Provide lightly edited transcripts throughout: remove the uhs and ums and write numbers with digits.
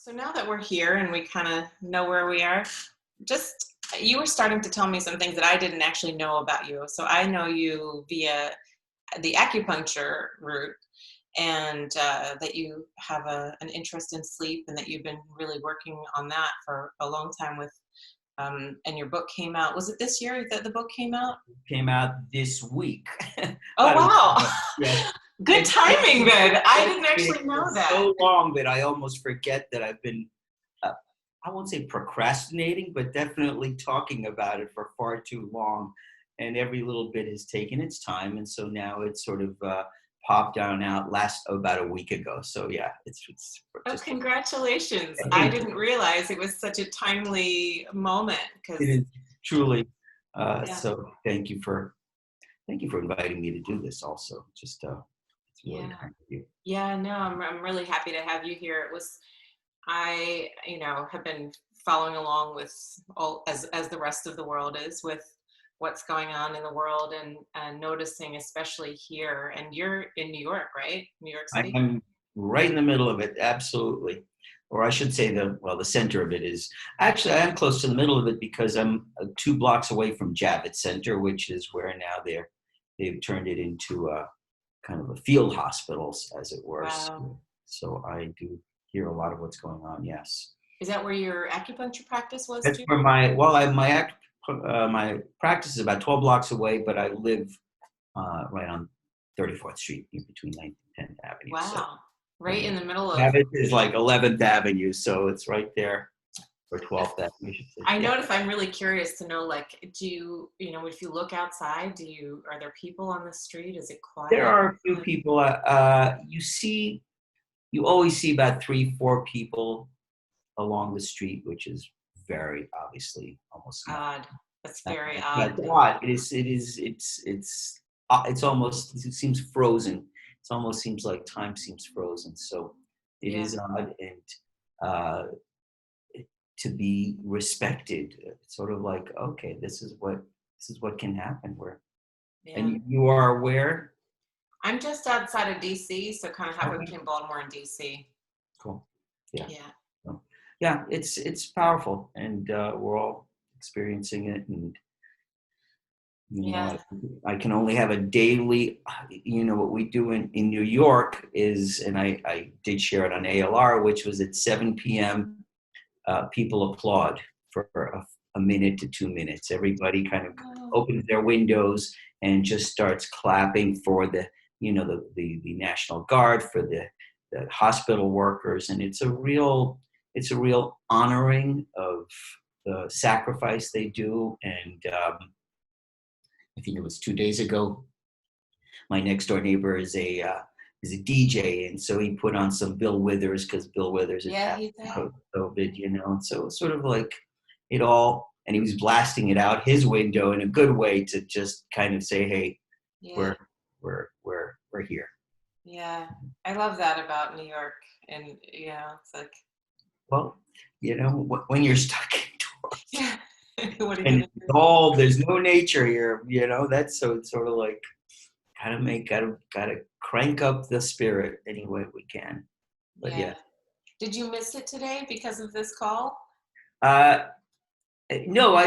So now that we're here and we kind of know where we are, just you were starting to tell me some things that I didn't actually know about you. So I know you via the acupuncture route, and that you have an interest in sleep, and that you've been really working on that for a long time with. And your book came out. Was it this year that the book came out? Came out this week. Oh, By the wow. way, yes. Good timing then. I didn't It's actually know been that. so long that I almost forget that I've been, I won't say procrastinating, but definitely talking about it for far too long. And every little bit has taken its time. And so now it's sort of popped down out last about a week ago. So yeah, it's Oh, just, congratulations. I thank you. didn't realize it was such a timely moment It because, is truly, yeah. so thank you for inviting me to do this also. Just, it's really Yeah. kind of you. Yeah, no, I'm really happy to have you here. I, have been following along with all as the rest of the world is with what's going on in the world, and noticing, especially here. And you're in New York, right? New York I City? am right in the middle of it, absolutely. Or I should say the center of it is, actually, I am close to the middle of it because I'm 2 blocks away from Javits Center, which is where now they've turned it into a kind of a field hospitals, as it were. Wow. So I do hear a lot of what's going on. Yes, Is that where your acupuncture practice was that's too? where my practice is about 12 blocks away, but I live right on 34th Street in between 9th and 10th Avenue. So Wow. yeah. Right in the middle of. Javits is like 11th Avenue, so it's right there, or 12th Avenue, I should say. I Yeah. notice I'm really curious to know, like, do you, if you look outside, are there people on the street? Is it There quiet? are a few people. You always see about 3, 4 people along the street, which is very obviously almost nothing. Odd. That's very Yeah, odd. it's odd. It is. It's almost. It seems frozen. It almost seems like time seems frozen. So it Yeah. is odd, and uh, to be respected. It's sort of like, okay, this is what can happen. Yeah. And you are aware. I'm just outside of DC, so kind of halfway Okay, between Baltimore and DC. cool. Yeah. Yeah. So, yeah, it's powerful, and we're all experiencing it, and Yeah. I can only have a daily. What we do in New York is, and I did share it on ALR, which was at 7 p.m. People applaud for a minute to 2 minutes. Everybody kind of Oh, opens their windows and just starts clapping for the National Guard, for the hospital workers, and it's a real honoring of the sacrifice they do. And I think it was 2 days ago, my next door neighbor is a DJ, and so he put on some Bill Withers because Bill Withers had yeah, passed he's there. out of COVID, and so it's sort of like it all, and he was blasting it out his window in a good way to just kind of say, hey, Yeah. we're here. Yeah. I love that about New York. And, it's like, Well, when you're stuck indoors yeah. What are you and going to it's do? there's no nature here, that's so it's sort of like gotta crank up the spirit any way we can. But Yeah. yeah. Did you miss it today because of this call? Uh, no,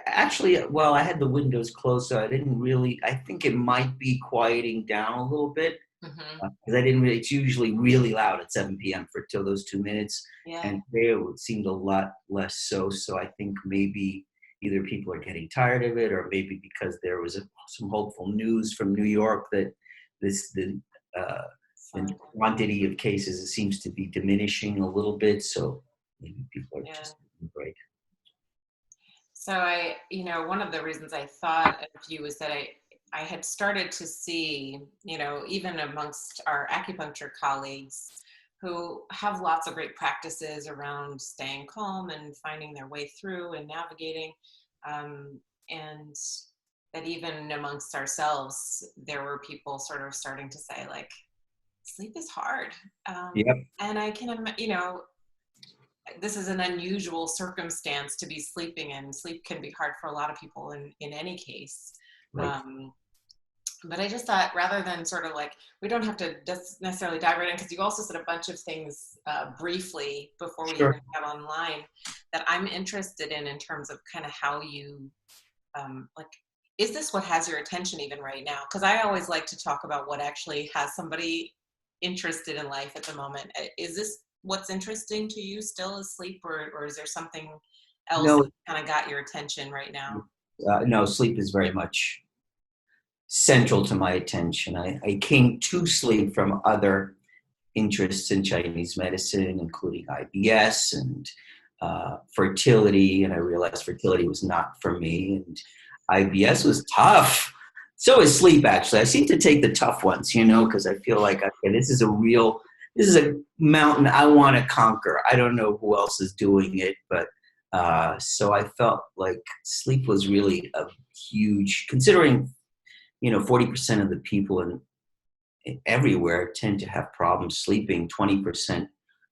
actually, well, I had the windows closed, so I didn't really. I think it might be quieting down a little bit Mm-hmm. because I didn't really. It's usually really loud at 7 p.m. for till those 2 minutes, Yeah. and today it seemed a lot less so. So I think maybe either people are getting tired of it, or maybe because there was some hopeful news from New York that uh, the Fun. quantity of cases seems to be diminishing a little bit. So maybe people are Yeah. just taking a break. So one of the reasons I thought of you was that I had started to see, even amongst our acupuncture colleagues who have lots of great practices around staying calm and finding their way through and navigating, and that even amongst ourselves, there were people sort of starting to say, like, sleep is hard. Yep. And I can, this is an unusual circumstance to be sleeping in. Sleep can be hard for a lot of people in any case. Right. But I just thought rather than sort of like, we don't have to just necessarily dive right in, because you also said a bunch of things briefly before we even Sure. got online that I'm interested in terms of kind of how you, like, is this what has your attention even right now? Because I always like to talk about what actually has somebody interested in life at the moment. Is this what's interesting to you still, is sleep, or is there something else that No, kind of got your attention right now? no, sleep is very much central to my attention. I came to sleep from other interests in Chinese medicine, including IBS and fertility. And I realized fertility was not for me. And IBS was tough. So is sleep, actually. I seem to take the tough ones, because I feel like, okay, this is a mountain I want to conquer. I don't know who else is doing it, but so I felt like sleep was really a huge, considering 40% of the people everywhere tend to have problems sleeping, 20%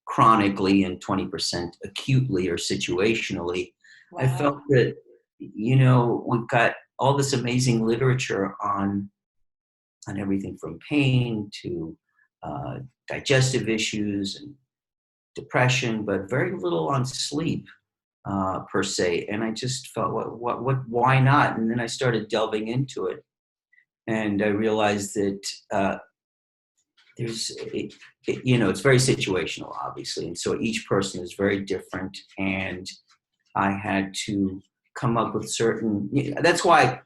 chronically and 20% acutely or situationally. I felt Wow. that, we've got all this amazing literature on everything from pain to uh, digestive issues and depression, but very little on sleep per se. And I just felt, why not? And then I started delving into it, and I realized that there's it's very situational, obviously, and so each person is very different, and I had to come up with certain, that's why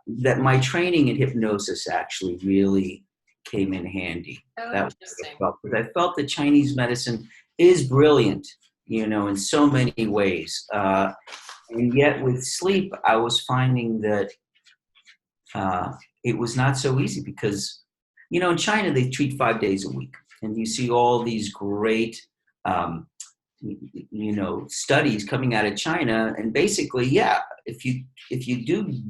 that my training in hypnosis actually really came in handy. Oh, That was what I interesting. felt, because I felt that Chinese medicine is brilliant, in so many ways, and yet with sleep I was finding that it was not so easy, because, in China they treat 5 days a week, and you see all these great, um, studies coming out of China, and basically, yeah, if you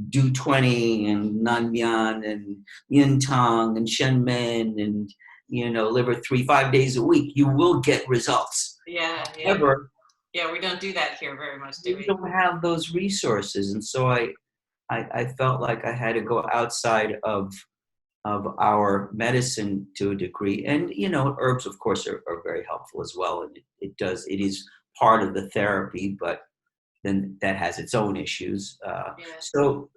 do 20 and Nanyan and Yin Tang and Shenmen and liver 3 5 days a week, you will get results. Yeah, yeah. However, Yeah, we don't do that here very much, do we we? don't have those resources, and so I felt like I had to go outside of our medicine to a degree. And herbs, of course, are very helpful as well, and it is part of the therapy, but then that has its own issues. Yeah. I So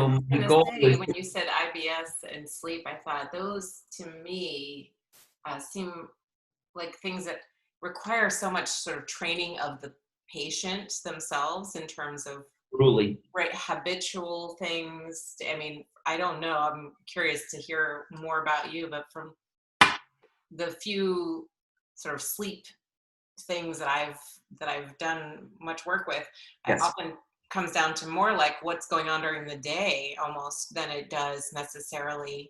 was my gonna goal say, was, when you said IBS and sleep, I thought those to me seem like things that require so much sort of training of the patient themselves in terms of, truly, right, habitual things. I mean, I don't know. I'm curious to hear more about you, but from the few sort of sleep things that I've done much work with, it yes, often comes down to more like what's going on during the day almost than it does necessarily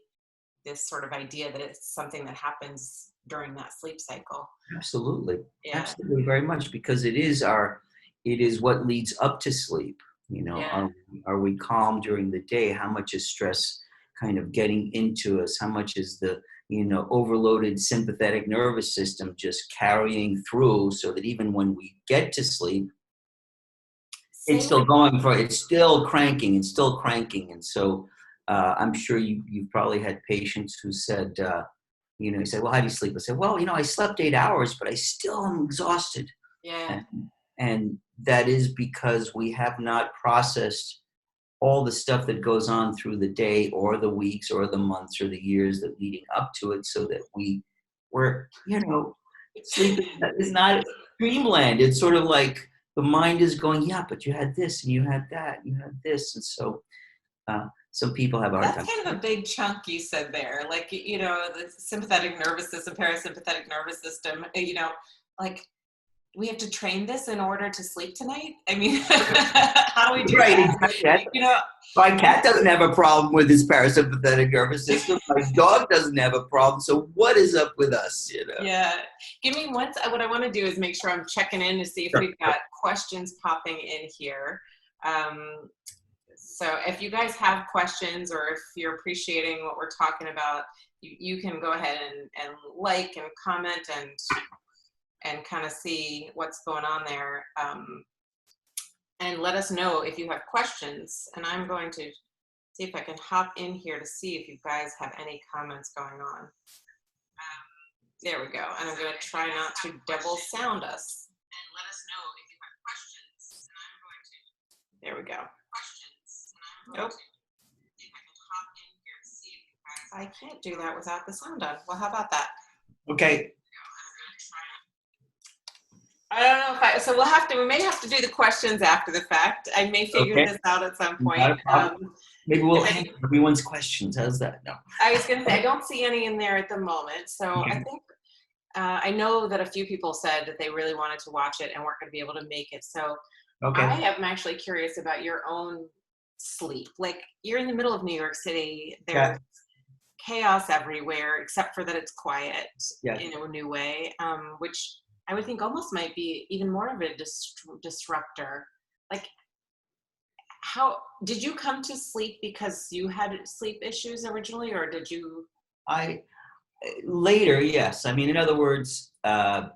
this sort of idea that it's something that happens during that sleep cycle. absolutely, Yeah, absolutely, very much, because it is what leads up to sleep. yeah. Are we calm during the day? How much is stress kind of getting into us? How much is the overloaded sympathetic nervous system just carrying through, so that even when we get to sleep, Same with, it's still cranking and still cranking. And so I'm sure you've probably had patients who said, you say, well, how do you sleep? I said, well, I slept 8 hours, but I still am exhausted. yeah, And, and that is because we have not processed all the stuff that goes on through the day or the weeks or the months or the years that leading up to it, so that we're, sleep is not dreamland. It's sort of like the mind is going, yeah, but you had this and you had that, and you had this. And so some people have a hard that's time. kind of a big chunk you said there. Like, the sympathetic nervous system, parasympathetic nervous system, like, we have to train this in order to sleep tonight. I mean, how do we do Right, that? exactly. You know, My cat doesn't have a problem with his parasympathetic nervous system. My dog doesn't have a problem. So what is up with us? yeah. Give me one. What I want to do is make sure I'm checking in to see if Sure. we've got questions popping in here. So if you guys have questions, or if you're appreciating what we're talking about, you can go ahead and like and comment and kind of see what's going on there. And let us know if you have questions. And I'm going to see if I can hop in here to see if you guys have any comments going on. There we go. And I'm going to try not to double sound us. And let us know if you have questions. And I'm going to. There we go. Questions. And I'm going to see if I can hop in here to see if you guys. I can't do that without the sound on. Well, how about that? Okay. I don't know if so we may have to do the questions after the fact. I may figure this out at some point. Maybe we'll answer everyone's questions. How's that? No. I was going to say, I don't see any in there at the moment. So I think, I know that a few people said that they really wanted to watch it and weren't going to be able to make it. So I am actually curious about your own sleep. Like, you're in the middle of New York City. There's chaos everywhere, except for that it's quiet in a new way, which I would think almost might be even more of a disruptor. Like, how did you come to sleep because you had sleep issues originally, or did you? Later, yes. I mean, in other words, I've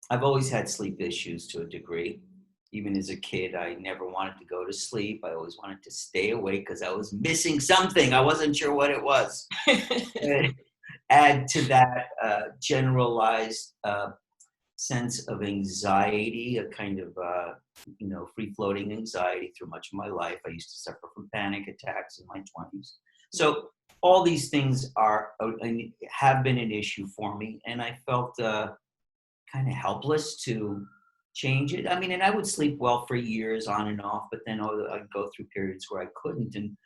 always had sleep issues to a degree. Even as a kid, I never wanted to go to sleep. I always wanted to stay awake because I was missing something. I wasn't sure what it was. Add to that generalized sense of anxiety, a kind of free-floating anxiety through much of my life. I used to suffer from panic attacks in my 20s. So all these things have been an issue for me, and I felt kind of helpless to change it. I mean, and I would sleep well for years on and off, but then I'd go through periods where I couldn't. And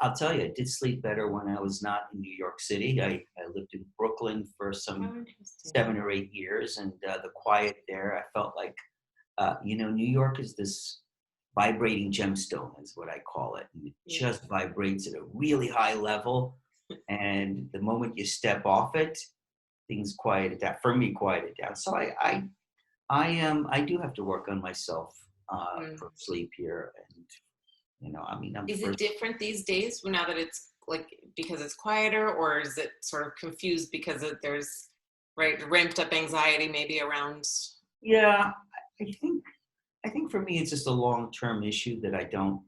I'll tell you, I did sleep better when I was not in New York City. I lived in Brooklyn for some 7 or 8 years, and the quiet there, I felt like, New York is this vibrating gemstone, is what I call it. And it just vibrates at a really high level. And the moment you step off it, things quieted down. For me, quieted down. So I do have to work on myself for sleep here. And, is it different these days now that it's like, because it's quieter, or is it sort of confused because there's ramped up anxiety maybe around? Yeah, I think for me, it's just a long-term issue that I'm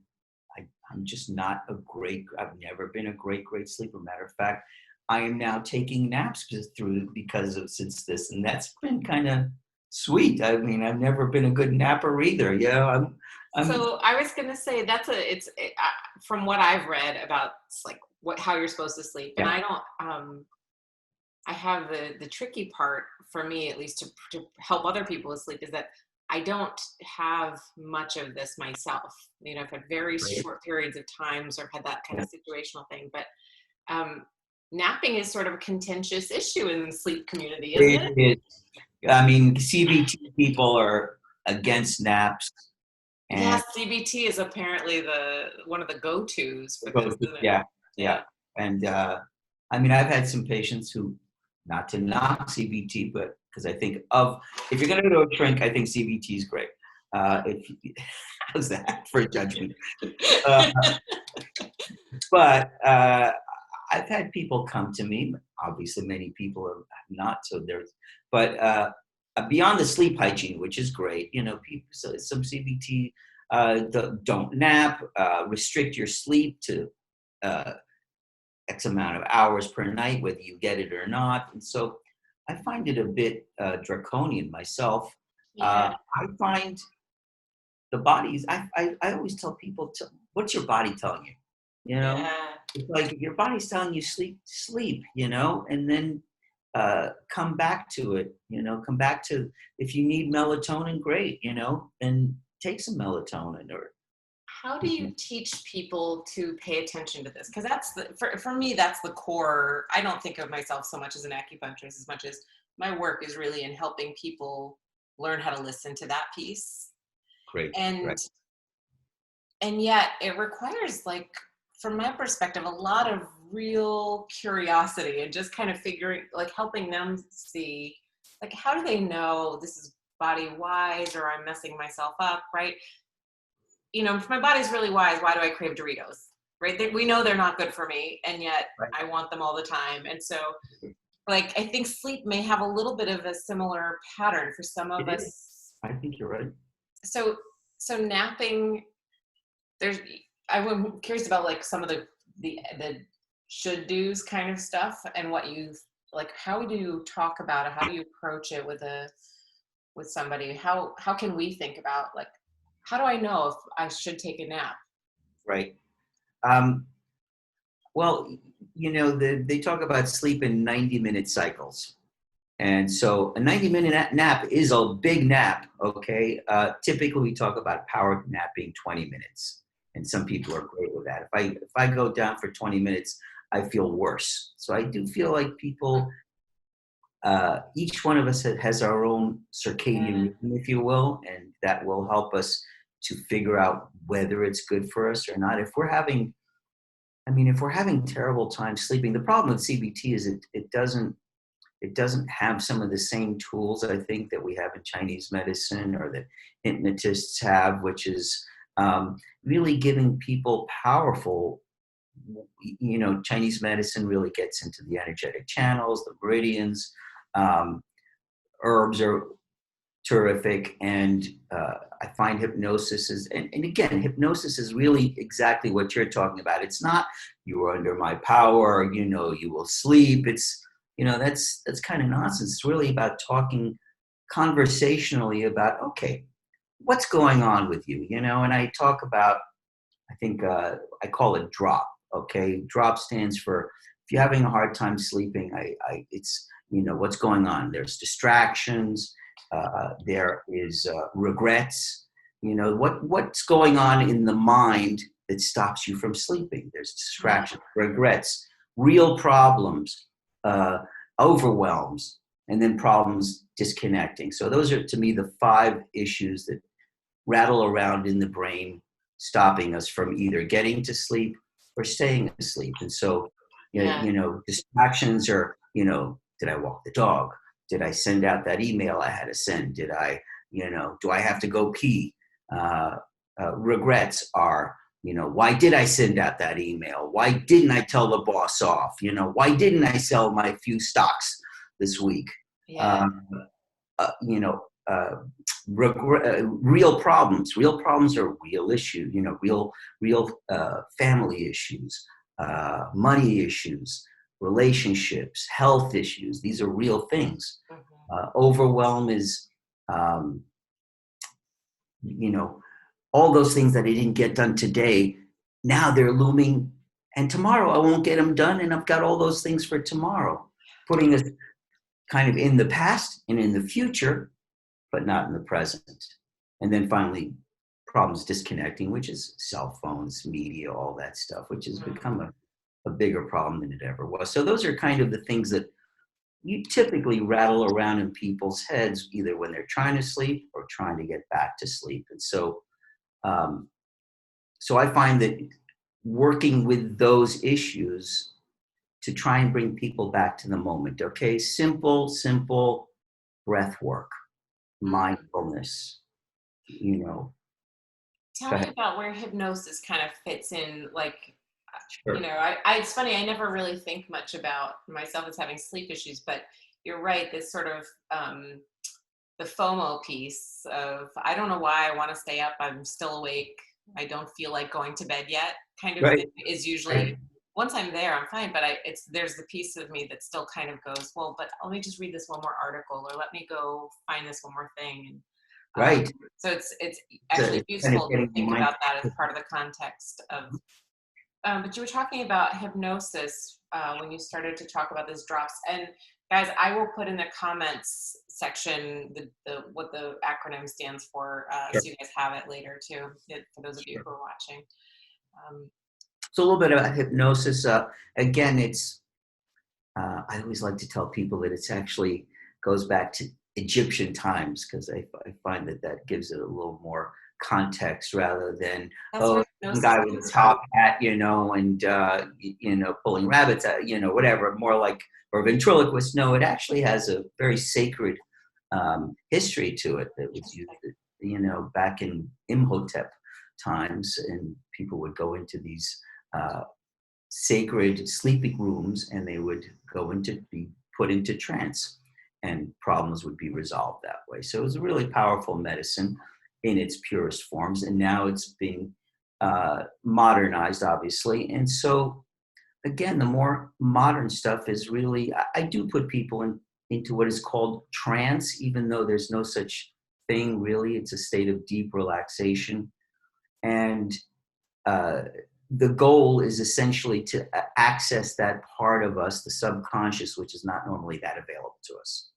just not I've never been a great sleeper. Matter of fact, I am now taking naps since this, and that's been kind of sweet. I mean, I've never been a good napper either. So I was going to say from what I've read about like how you're supposed to sleep, and I don't, I have the tricky part for me, at least to help other people sleep, is that I don't have much of this myself. I've had very short periods of times or had that kind of situational thing, but napping is sort of a contentious issue in the sleep community, isn't it? I mean, CBT people are against naps. And CBT is apparently one of the go-tos for this, isn't it? Yeah. And I mean, I've had some patients who, not to knock CBT, but because I think if you're going to go to a shrink, I think CBT is great. How's that for a judgment? But I've had people come to me. Obviously, many people have not. But beyond the sleep hygiene, which is great, some CBT don't nap, restrict your sleep to X amount of hours per night, whether you get it or not. And so I find it a bit draconian myself. I find the body's, I always tell people, what's your body telling you? It's like your body's telling you sleep, and then come back to it, come back to, if you need melatonin, great, then take some melatonin. Or how do you teach people to pay attention to this? Because that's for me, that's the core. I don't think of myself so much as an acupuncturist as much as my work is really in helping people learn how to listen to that piece. Great. And yet it requires, like, from my perspective, a lot of real curiosity and just kind of helping them see, like, how do they know this is body wise or I'm messing myself up, right? If my body's really wise, why do I crave Doritos, right? We know they're not good for me, and yet I want them all the time. And so, like, I think sleep may have a little bit of a similar pattern for some of us. I think you're right. So napping, I'm curious about like some of the should do's kind of stuff, and what you like. How do you talk about it? How do you approach it with somebody? How can we think about like, how do I know if I should take a nap? Right. Um, well, they talk about sleep in 90-minute cycles. And so a 90-minute nap is a big nap, okay? Typically, we talk about power nap being 20 minutes. And some people are great with that. If I go down for 20 minutes, I feel worse. So I do feel like people, each one of us has our own circadian rhythm, if you will, and that will help us to figure out whether it's good for us or not. If we're having terrible time sleeping, the problem with CBT is it doesn't have some of the same tools I think that we have in Chinese medicine or that hypnotists have, which is really giving people powerful. Chinese medicine really gets into the energetic channels, the meridians. Herbs are terrific, and I find hypnosis is, and again, hypnosis is really exactly what you're talking about. It's not you are under my power, you will sleep. It's that's kind of nonsense. It's really about talking conversationally about, okay, what's going on with you, and I talk about, I think I call it drop. Okay, drop stands for if you're having a hard time sleeping. It's what's going on. There's distractions. There is regrets. What's going on in the mind that stops you from sleeping. There's distractions, regrets, real problems, overwhelms, and then problems disconnecting. So those are, to me, the 5 issues that rattle around in the brain, stopping us from either getting to sleep or staying asleep. And so, Yeah. distractions are, did I walk the dog? Did I send out that email I had to send? Did I, do I have to go pee? Regrets are, why did I send out that email? Why didn't I tell the boss off? Why didn't I sell my few stocks this week? Yeah. You know, real problems. Real problems are real issues. Real family issues, money issues, relationships, health issues. These are real things. Overwhelm is, um, all those things that I didn't get done today. Now they're looming, and tomorrow I won't get them done, and I've got all those things for tomorrow, putting us kind of in the past and in the future, but not in the present. And then finally, problems disconnecting, which is cell phones, media, all that stuff, which has become a bigger problem than it ever was. So those are kind of the things that you typically rattle around in people's heads, either when they're trying to sleep or trying to get back to sleep. And so, so I find that working with those issues to try and bring people back to the moment. Okay, simple breath work, mindfulness, Tell Go me ahead. about where hypnosis kind of fits in. Like, Sure. it's funny. I never really think much about myself as having sleep issues, but you're right. This sort of the FOMO piece of I don't know why I want to stay up. I'm still awake. I don't feel like going to bed yet. Kind of Right. thing is Right. usually once I'm there, I'm fine. But there's the piece of me that still kind of goes, well, but let me just read this one more article, or let me go find this one more thing. And Right. so it's actually It's kind of useful to getting the think mind. about that as part of the context of. But you were talking about hypnosis when you started to talk about these drops. And guys, I will put in the comments section the what the acronym stands for, Sure. so you guys have it later too, for those of you Sure. who are watching. Um, So a little bit about hypnosis. Again, it's I always like to tell people that it's actually goes back to Egyptian times because I find that gives it a little more context rather than, that's oh, where some hypnosis guy with a comes from. top hat, and pulling rabbits, whatever, more like, or ventriloquist. No, it actually has a very sacred history to it that was used, back in Imhotep times, and people would go into these uh, sacred sleeping rooms and they would go into be put into trance and problems would be resolved that way. So it was a really powerful medicine in its purest forms, and now it's being modernized, obviously. And so, again, the more modern stuff is really, I do put people into what is called trance, even though there's no such thing really. It's a state of deep relaxation. And uh, the goal is essentially to access that part of us, the subconscious, which is not normally that available to us.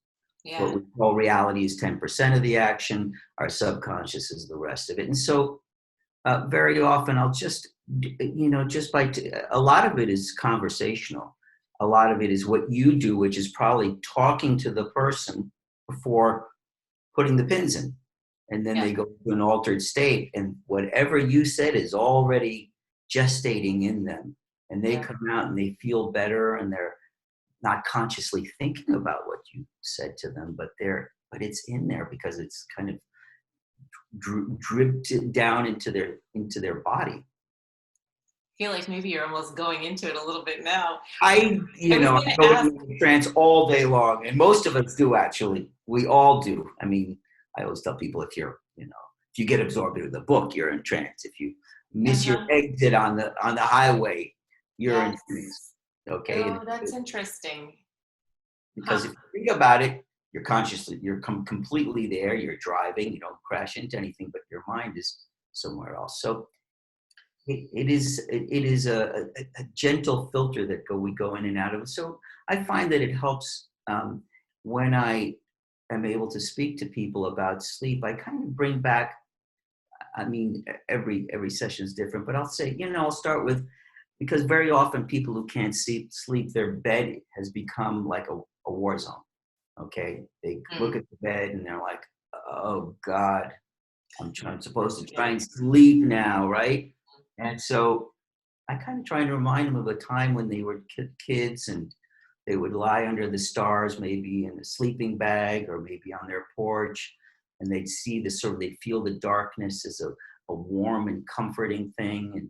Yeah. What we call reality is 10% of the action, our subconscious is the rest of it. And so very often I'll just, just a lot of it is conversational. A lot of it is what you do, which is probably talking to the person before putting the pins in. And then Yeah. they go to an altered state, and whatever you said is already gestating in them. And they Yeah. come out and they feel better, and they're not consciously thinking about what you said to them, but it's in there because it's kind of dripped down into their body. I feel like maybe you're almost going into it a little bit now. I I was I going to go ask. into a trance all day long, and most of us do actually. We all do. I mean, I always tell people if you get absorbed into the book, you're in trance. If you miss your Uh-huh. exit on the highway, you're in trance. Yes. Okay, Oh, that's interesting. because Huh. if you think about it, you're completely there. You're driving. You don't crash into anything, but your mind is somewhere else. So it is a gentle filter that we go in and out of. So I find that it helps when I am able to speak to people about sleep. I kind of bring back. I mean, every session is different, but I'll say, I'll start with, because very often people who can't sleep, their bed has become like a war zone. Okay, they look Mm. at the bed and they're like, "Oh God, I'm supposed to try Getting. and sleep now, right?" And so I kind of try and remind them of a time when they were kids, and they would lie under the stars, maybe in a sleeping bag or maybe on their porch, and they'd feel the darkness as a warm and comforting thing, and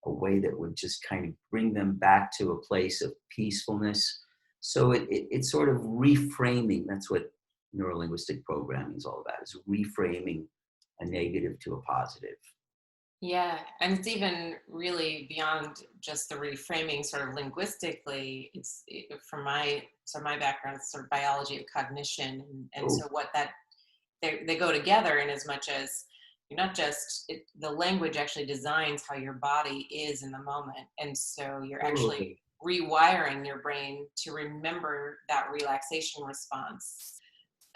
a way that would just kind of bring them back to a place of peacefulness. So it's sort of reframing. That's what neurolinguistic programming is all about, is reframing a negative to a positive. Yeah, and it's even really beyond just the reframing, sort of linguistically. From my background, it's sort of biology of cognition, and Oh, so what that they go together in as much as you're not just the language actually designs how your body is in the moment, and so you're actually totally. rewiring your brain to remember that relaxation response.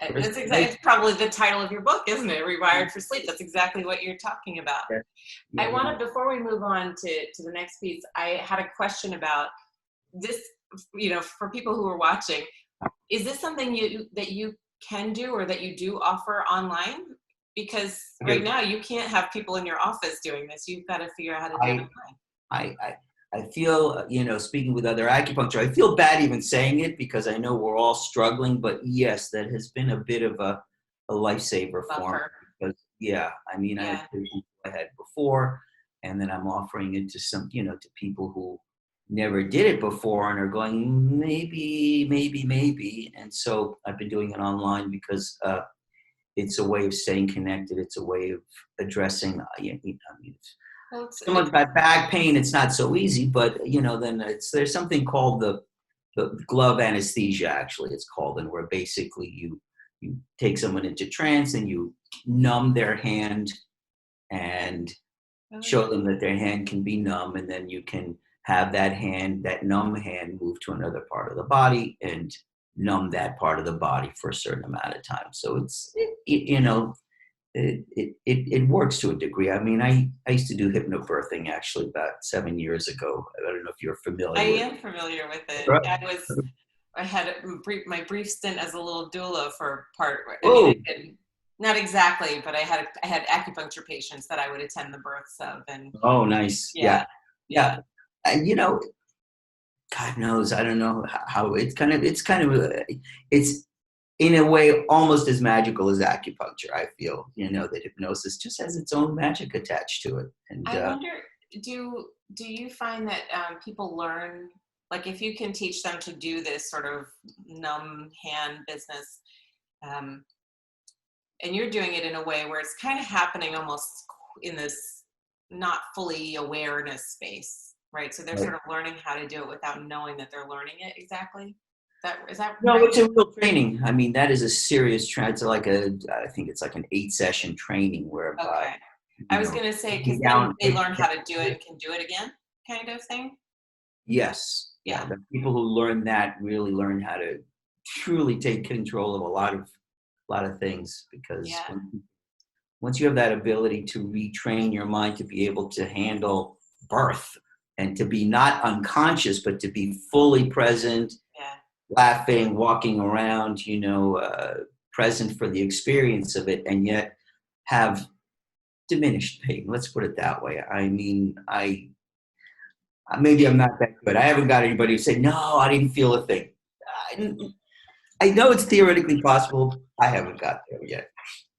It's Restoration. probably the title of your book, isn't it? Rewired for Sleep. That's exactly what you're talking about. Yeah, I yeah, yeah. wanted, before we move on to the next piece, I had a question about this, for people who are watching. Is this something that you can do or that you do offer online? Because I right do. now you can't have people in your office doing this. You've got to figure out how to do it I online. I I I feel, speaking with other acupuncture, I feel bad even saying it because I know we're all struggling, but yes, that has been a bit of a lifesaver for me. Buffer. Because yeah, I mean, I had Yeah. patients I had before, and then I'm offering it to to people who never did it before and are going, maybe, maybe, maybe. And so I've been doing it online because it's a way of staying connected. It's a way of addressing, I mean, Well, someone's got back pain, it's not so easy, but then there's something called the glove anesthesia, actually it's called, and where basically you take someone into trance and you numb their hand and oh, show yeah. them that their hand can be numb, and then you can have that numb hand move to another part of the body and numb that part of the body for a certain amount of time. So it works to a degree. I mean, I used to do hypnobirthing actually about 7 years ago. I don't know if you're I familiar with am familiar with it. it. I had my brief stint as a little doula for part. I mean, Oh, I did not exactly, but I had acupuncture patients that I would attend the births of, and oh, nice. yeah, Yeah, yeah. yeah. And God knows, I don't know how it's in a way almost as magical as acupuncture. I feel that hypnosis just has its own magic attached to it, and I wonder, do you find that people learn, like if you can teach them to do this sort of numb hand business, um, and you're doing it in a way where it's kind of happening almost in this not fully aware in a space, right? So they're Right. sort of learning how to do it without knowing that they're learning it exactly. Is that No, right? it's a real training. I mean, that is a serious training. It's like I think it's like an 8 session training whereby, Okay. I you was know, going to say, because getting then down. they learn how to do it and can do it again, kind of thing. Yes, yeah. Yeah. The people who learn that really learn how to truly take control of a lot of things because Yeah. once you have that ability to retrain your mind to be able to handle birth and to be not unconscious but to be fully present, Yeah. laughing, walking around, present for the experience of it, and yet have diminished pain. Let's put it that way. I mean, maybe I'm not that good. I haven't got anybody who said, "No, I didn't feel a thing." I, I know it's theoretically possible. I haven't got there yet.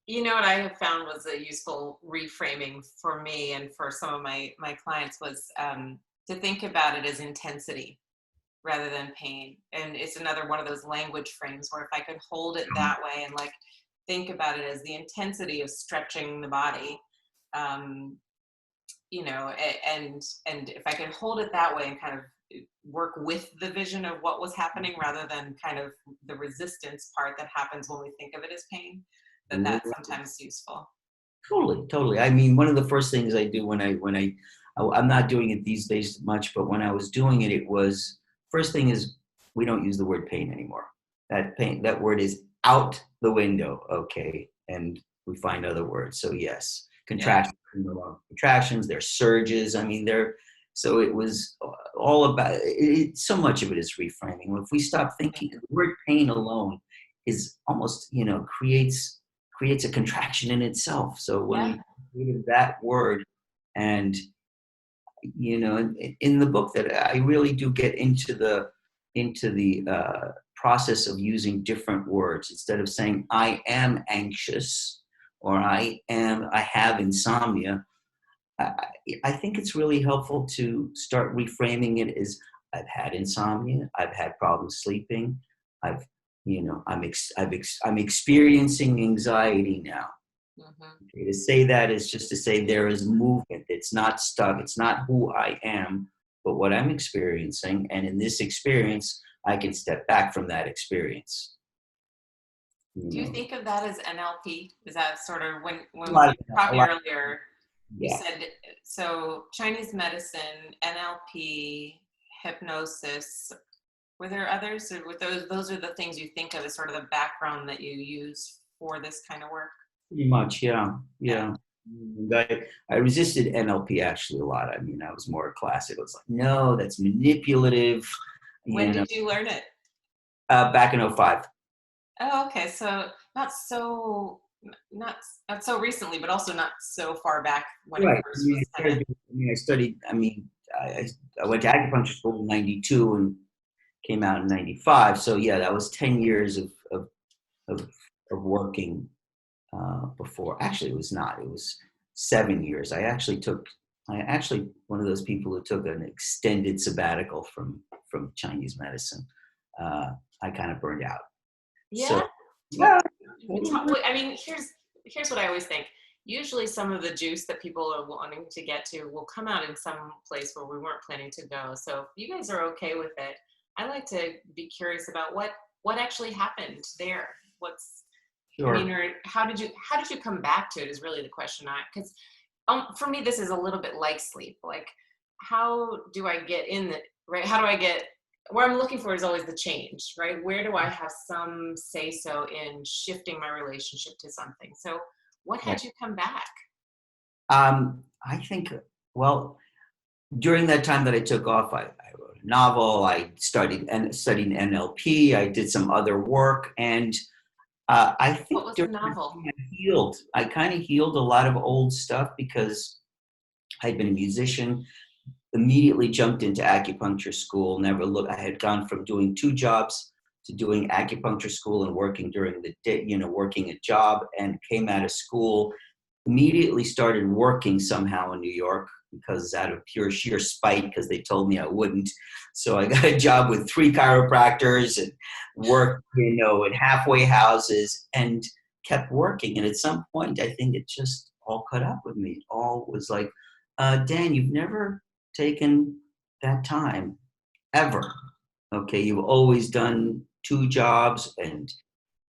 You know what I have found was a useful reframing for me and for some of my clients was to think about it as intensity rather than pain. And it's another one of those language frames where if I could hold it that way and like think about it as the intensity of stretching the body, um, and if I could hold it that way and kind of work with the vision of what was happening rather than kind of the resistance part that happens when we think of it as pain, that's sometimes useful. Totally, totally. I mean, one of the first things I do I'm not doing it these days much, but when I was doing it, it was first thing is we don't use the word pain anymore. That word is out the window. Okay, and we find other words. So yes, Yeah. contractions. They're surges. I mean, they're so it was all about it. So much of it is reframing. If we stop thinking, the word pain alone is almost creates a contraction in itself. So when Yeah. we created that word, and in the book that I really do get into the process of using different words instead of saying I am anxious or I have insomnia. I, I think it's really helpful to start reframing it as I've had insomnia, I've had problems sleeping, I've I'm experiencing anxiety now. Hmm. Okay, to say that is just to say there is movement. It's not stuck. It's not who I am, but what I'm experiencing. And in this experience, I can step back from that experience. You Do you know, think of that as NLP? Is that sort of a when lot we of, were a talking lot. earlier, you Yeah, said so Chinese medicine, NLP, hypnosis. Were there others? Or with those are the things you think of as sort of the background that you use for this kind of work? pretty much. Yeah, Yeah. yeah. And I resisted NLP actually a lot. I mean, I was more classic. It was like, no, that's manipulative. When You know, did you learn it? back in '05. Oh, okay. So not not so recently, but also not so far back when it Right. I first mean, was kind of. I studied. I went to acupuncture school in '92 and came out in '95. So yeah, that was 10 years of, of working before. Actually, it was not. It was 7 years. I actually one of those people who took an extended sabbatical from Chinese medicine. Uh, I kind of burned out. So Yeah. yeah, I mean, here's what I always think. Usually, some of the juice that people are wanting to get to will come out in some place where we weren't planning to go. So, if you guys are okay with it, I like to be curious about what actually happened there. I mean, sure. or how did you come back to it? Is really the question. Because for me, this is a little bit like sleep. Like, how do I get in the right? How do I get where I'm looking for is always the change, right? Where do I have some say so in shifting my relationship to something? So, what Yeah. had you come back? I think well, during that time that I took off, I wrote a novel. I studied NLP. I did some other work, and I What think was the during that novel? time I healed. I kind of healed a lot of old stuff because I'd been a musician. Immediately jumped into acupuncture school. Never looked. I had gone from doing two jobs to doing acupuncture school and working during the day. Working a job, and came out of school. Immediately started working somehow in New York because out of pure sheer spite because they told me I wouldn't. So I got a job with three chiropractors and worked, in halfway houses and kept working. And at some point, I think it just all caught up with me. It all was like, Dan, you've never taken that time ever. Okay, you've always done two jobs and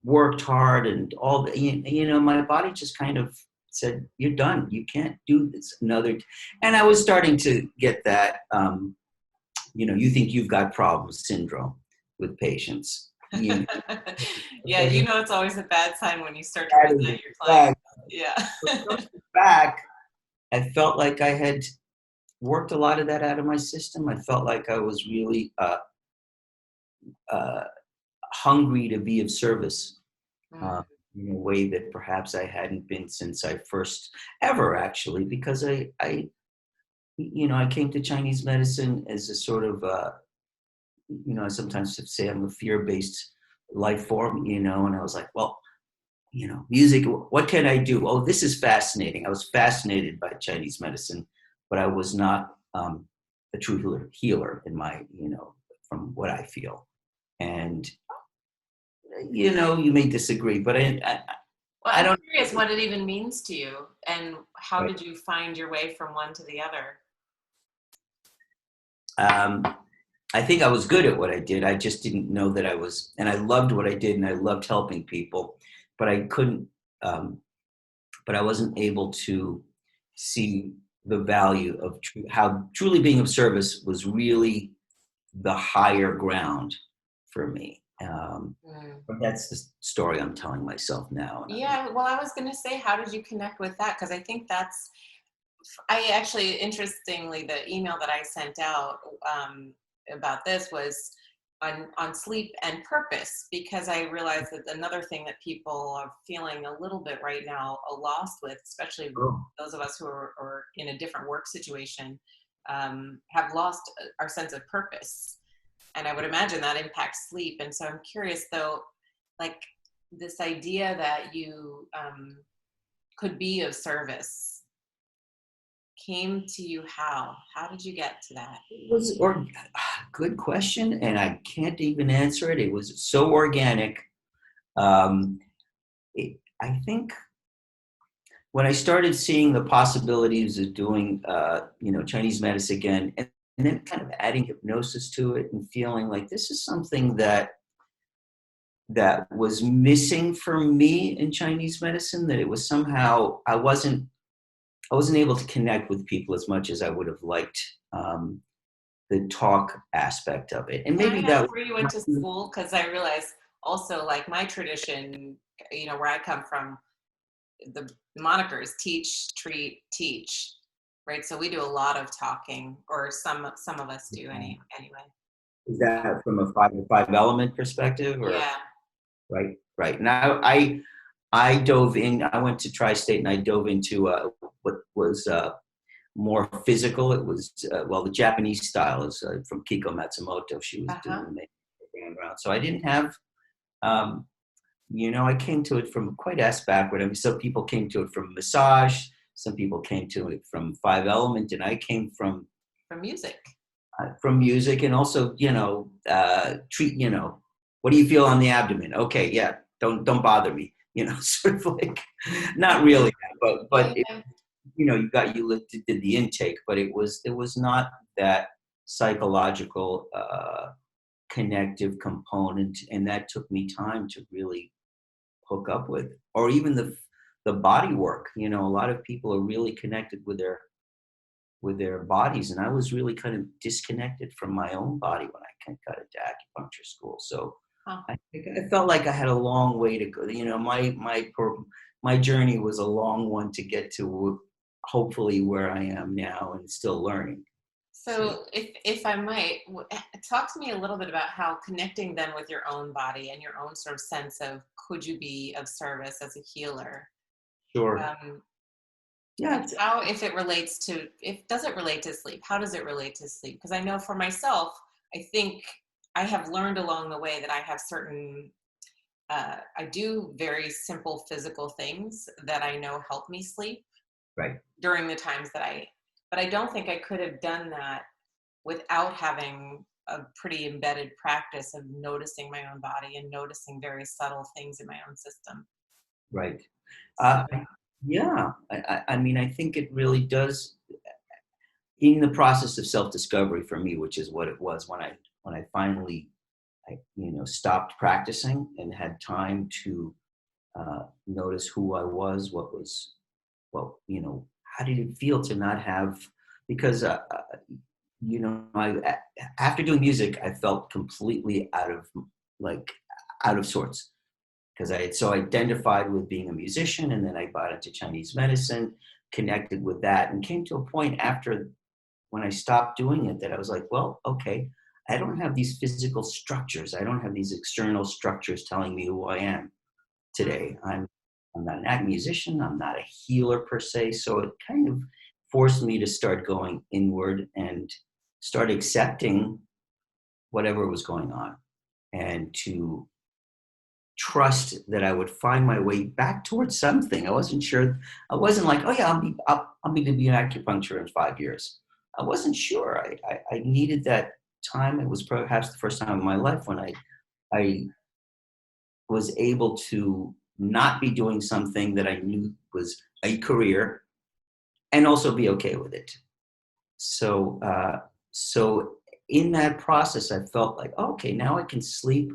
worked hard and all the, my body just kind of said, you're done. You can't do this another. And I was starting to get that, you think you've got problems syndrome with patients. Yeah, it's always a bad sign when you start to That is resent your client. back. Yeah. Back, I felt like I had worked a lot of that out of my system. I felt like I was really uh, hungry to be of service Mm. in a way that perhaps I hadn't been since I first ever actually, because I came to Chinese medicine as a sort of, I sometimes say I'm a fear-based life form, and I was like, well, music, what can I do? Oh, this is fascinating. I was fascinated by Chinese medicine, but I was not a true healer in my, from what I feel. And, you may disagree, but Well, I I'm don't. curious what it even means to you, and how Right. did you find your way from one to the other? Um, I think I was good at what I did. I just didn't know that I was, and I loved what I did, and I loved helping people, but I couldn't, um, but I wasn't able to see the value of how truly being of service was really the higher ground for me. Mm. But that's the story I'm telling myself now. And I'm, Yeah, well, I was going to say, how did you connect with that? Because I think I actually, interestingly, the email that I sent out about this was on sleep and purpose, because I realized that another thing that people are feeling a little bit right now, lost with, especially oh, those of us who are in a different work situation, have lost our sense of purpose. And I would imagine that impacts sleep. And so I'm curious, though, like this idea that you could be of service came to you how? How did you get to that? it was good question, and I can't even answer it. It was so organic. Um, I think when I started seeing the possibilities of doing, Chinese medicine again, and then kind of adding hypnosis to it, and feeling like this is something that was missing for me in Chinese medicine. That it was somehow I wasn't able to connect with people as much as I would have liked. The talk aspect of it, and Can I maybe that ask where you went to was school? Because I realize also, like my tradition, where I come from, the monikers teach, treat, teach, right? So we do a lot of talking, or some of us do anyway. is that from a five element perspective, or Yeah. right, right. Now I dove in. I went to Tri-State, and I dove into what was more physical. It was the Japanese style is from Kiko Matsumoto. She was Uh-huh. doing the around. So I didn't have. Um, I came to it from quite ass backward. I mean, some people came to it from massage. Some people came to it from five element, and I came For music. from music, and also treat. What do you feel on the abdomen? Okay, yeah, don't bother me. Sort of like, not really, but Yeah. it, did the intake, but it was not that psychological connective component, and that took me time to really hook up with. Or even the body work. A lot of people are really connected with their bodies, and I was really kind of disconnected from my own body when I got into acupuncture school. So Huh. I felt like I had a long way to go. My journey was a long one to get to hopefully where I am now, and still learning. So So if I might, talk to me a little bit about how connecting then with your own body and your own sort of sense of, could you be of service as a healer? sure, Um, yeah, and how, if it relates to, if does it relate to sleep? How does it relate to sleep? Because I know for myself, I think I have learned along the way that I have certain, I do very simple physical things that I know help me sleep right, during the times that but I don't think I could have done that without having a pretty embedded practice of noticing my own body and noticing very subtle things in my own system. right. So, Uh, yeah, I mean, I think it really does. in the process of self-discovery for me, which is what it was when I finally stopped practicing and had time to notice who I was, what was, well, how did it feel to not have, because, after doing music, I felt completely like, out of sorts because I had so identified with being a musician, and then I got into Chinese medicine, connected with that, and came to a point after when I stopped doing it that I was like, well, okay, I don't have these physical structures. I don't have these external structures telling me who I am today. I'm not an musician. I'm not a healer per se. So it kind of forced me to start going inward and start accepting whatever was going on, and to trust that I would find my way back towards something. I wasn't sure. I wasn't like, oh yeah, I'll be to be an acupuncturist in 5 years. I wasn't sure. I needed that time. It was perhaps the first time in my life when I was able to not be doing something that I knew was a career and also be okay with it. So in that process, I felt like, oh, okay, now I can sleep.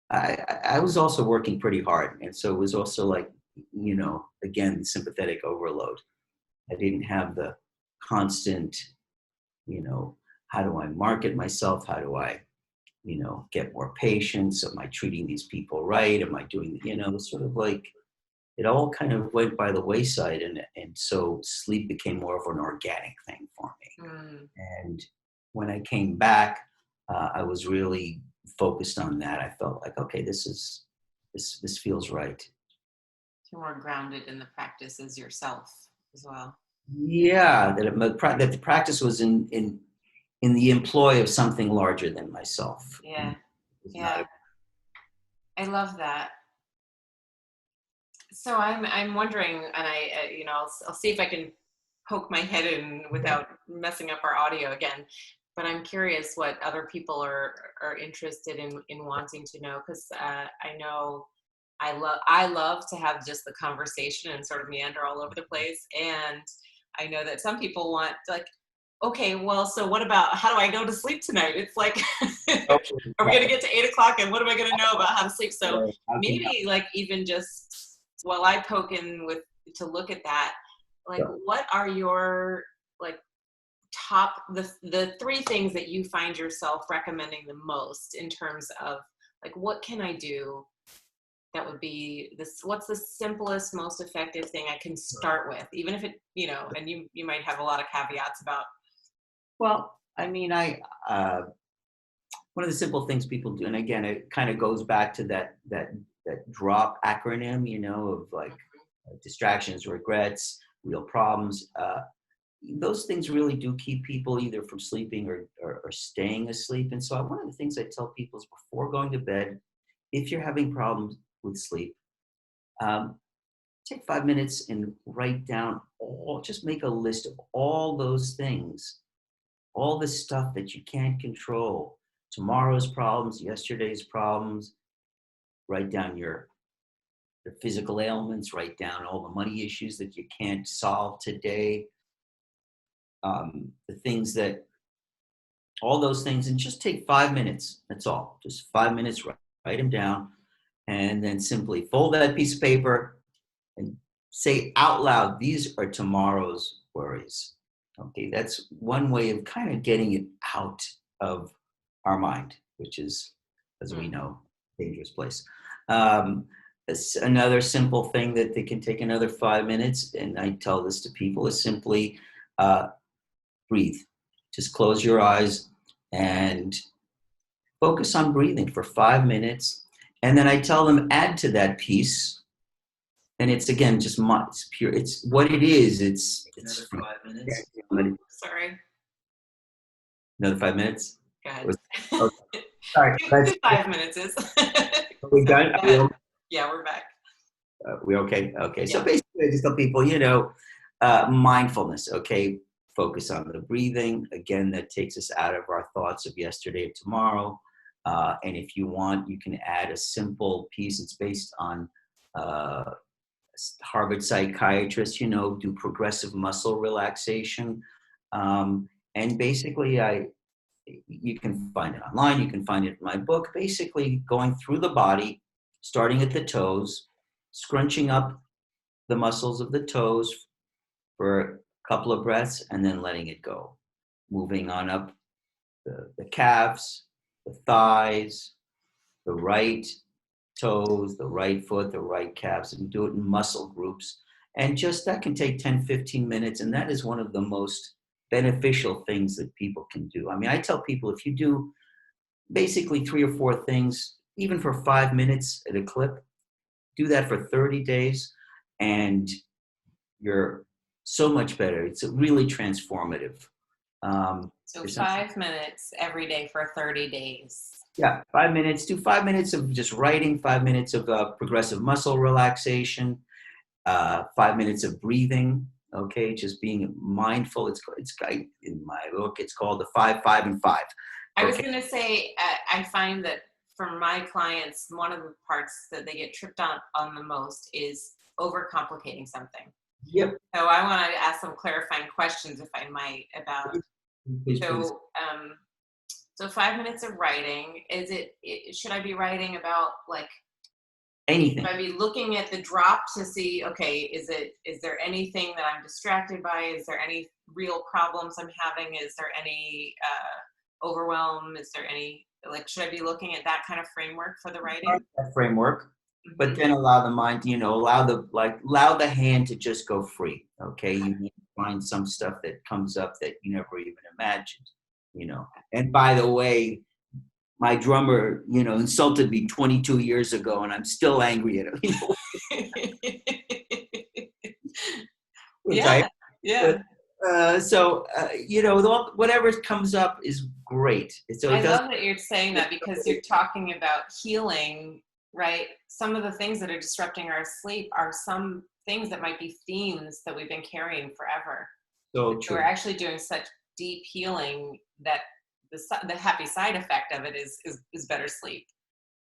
I was also working pretty hard. And so it was also like, again, sympathetic overload. I didn't have the constant, how do I market myself? How do I, get more patients? Am I treating these people right? Am I doing, sort of like it all kind of went by the wayside. And so sleep became more of an organic thing for me. Mm. And when I came back, I was really focused on that. I felt like, okay, this feels right. You're more grounded in the practice as yourself as well. Yeah, that the practice was in the employ of something larger than myself. Yeah. It was not Yeah. I love that. So I'm wondering, and I'll see if I can poke my head in without messing up our audio again. But I'm curious what other people are interested in wanting to know, because I know I love to have just the conversation and sort of meander all over the place, and I know that some people want, like, okay, well, so what about, how do I go to sleep tonight? It's like, are we going to get to 8 o'clock and what am I going to know about how to sleep? So maybe, like, even just while I poke in with to look at that, like, what are your, like, top, the three things that you find yourself recommending the most in terms of, like, what can I do that would be this, what's the simplest, most effective thing I can start with, even if it, and you might have a lot of caveats about. Well, I mean, one of the simple things people do, and again, it kind of goes back to that DROP acronym, of like distractions, regrets, real problems. Those things really do keep people either from sleeping or staying asleep. And so one of the things I tell people is before going to bed, if you're having problems with sleep, take 5 minutes and write down just make a list of all those things, all the stuff that you can't control, tomorrow's problems, yesterday's problems. Write down your physical ailments, write down all the money issues that you can't solve today, the things that, all those things, and just take 5 minutes. That's all. Just 5 minutes, write them down, and then simply fold that piece of paper and say out loud, these are tomorrow's worries. Okay, that's one way of kind of getting it out of our mind, which is, as we know, a dangerous place. Another simple thing that they can take another 5 minutes, and I tell this to people, is simply breathe. Just close your eyes and focus on breathing for 5 minutes. And then I tell them add to that piece. And it's, again, just it's pure. It's what it is. It's another 5 minutes. Sorry. Another 5 minutes. Go ahead. Okay. Sorry. 5 minutes is. Are we done? Yeah, we're back. We okay? Okay. Yeah. So basically, I just tell people, mindfulness. Okay. Focus on the breathing. Again, that takes us out of our thoughts of yesterday and tomorrow. And if you want, you can add a simple piece. It's based on Harvard psychiatrists, do progressive muscle relaxation. And basically, you can find it online. You can find it in my book. Basically, going through the body, starting at the toes, scrunching up the muscles of the toes for a couple of breaths, and then letting it go. Moving on up the calves, the thighs, the right toes, the right foot, the right calves, and do it in muscle groups. And just that can take 10, 15 minutes. And that is one of the most beneficial things that people can do. I mean, I tell people if you do basically 3 or 4 things, even for 5 minutes at a clip, do that for 30 days, and you're so much better. It's really transformative. So there's some, 5 minutes every day for 30 days. yeah, 5 minutes. Do 5 minutes of just writing, 5 minutes of progressive muscle relaxation, 5 minutes of breathing. Okay, just being mindful. It's in my book. It's called the 5, 5, and 5. I was Okay. going to say, I find that for my clients, one of the parts that they get tripped on the most is overcomplicating something. Yep. So I want to ask some clarifying questions, if I might, about Please. so so 5 minutes of writing. Should I be writing about, like, Anything. should I be looking at the drop to see, okay, is there anything that I'm distracted by? Is there any real problems I'm having? Is there any overwhelm? Is there any, like, should I be looking at that kind of framework for the writing? That framework, but Hmm. then allow the mind, allow the hand to just go free. Okay, you need to find some stuff that comes up that you never even imagined. And by the way, my drummer, insulted me 22 years ago, and I'm still angry at him. Which I, Yeah, yeah. but whatever comes up is great. So it I doesn't. love that you're saying that, because you're talking about healing, right? Some of the things that are disrupting our sleep are some things that might be themes that we've been carrying forever. So So we're true. actually doing such deep healing that the happy side effect of it is better sleep.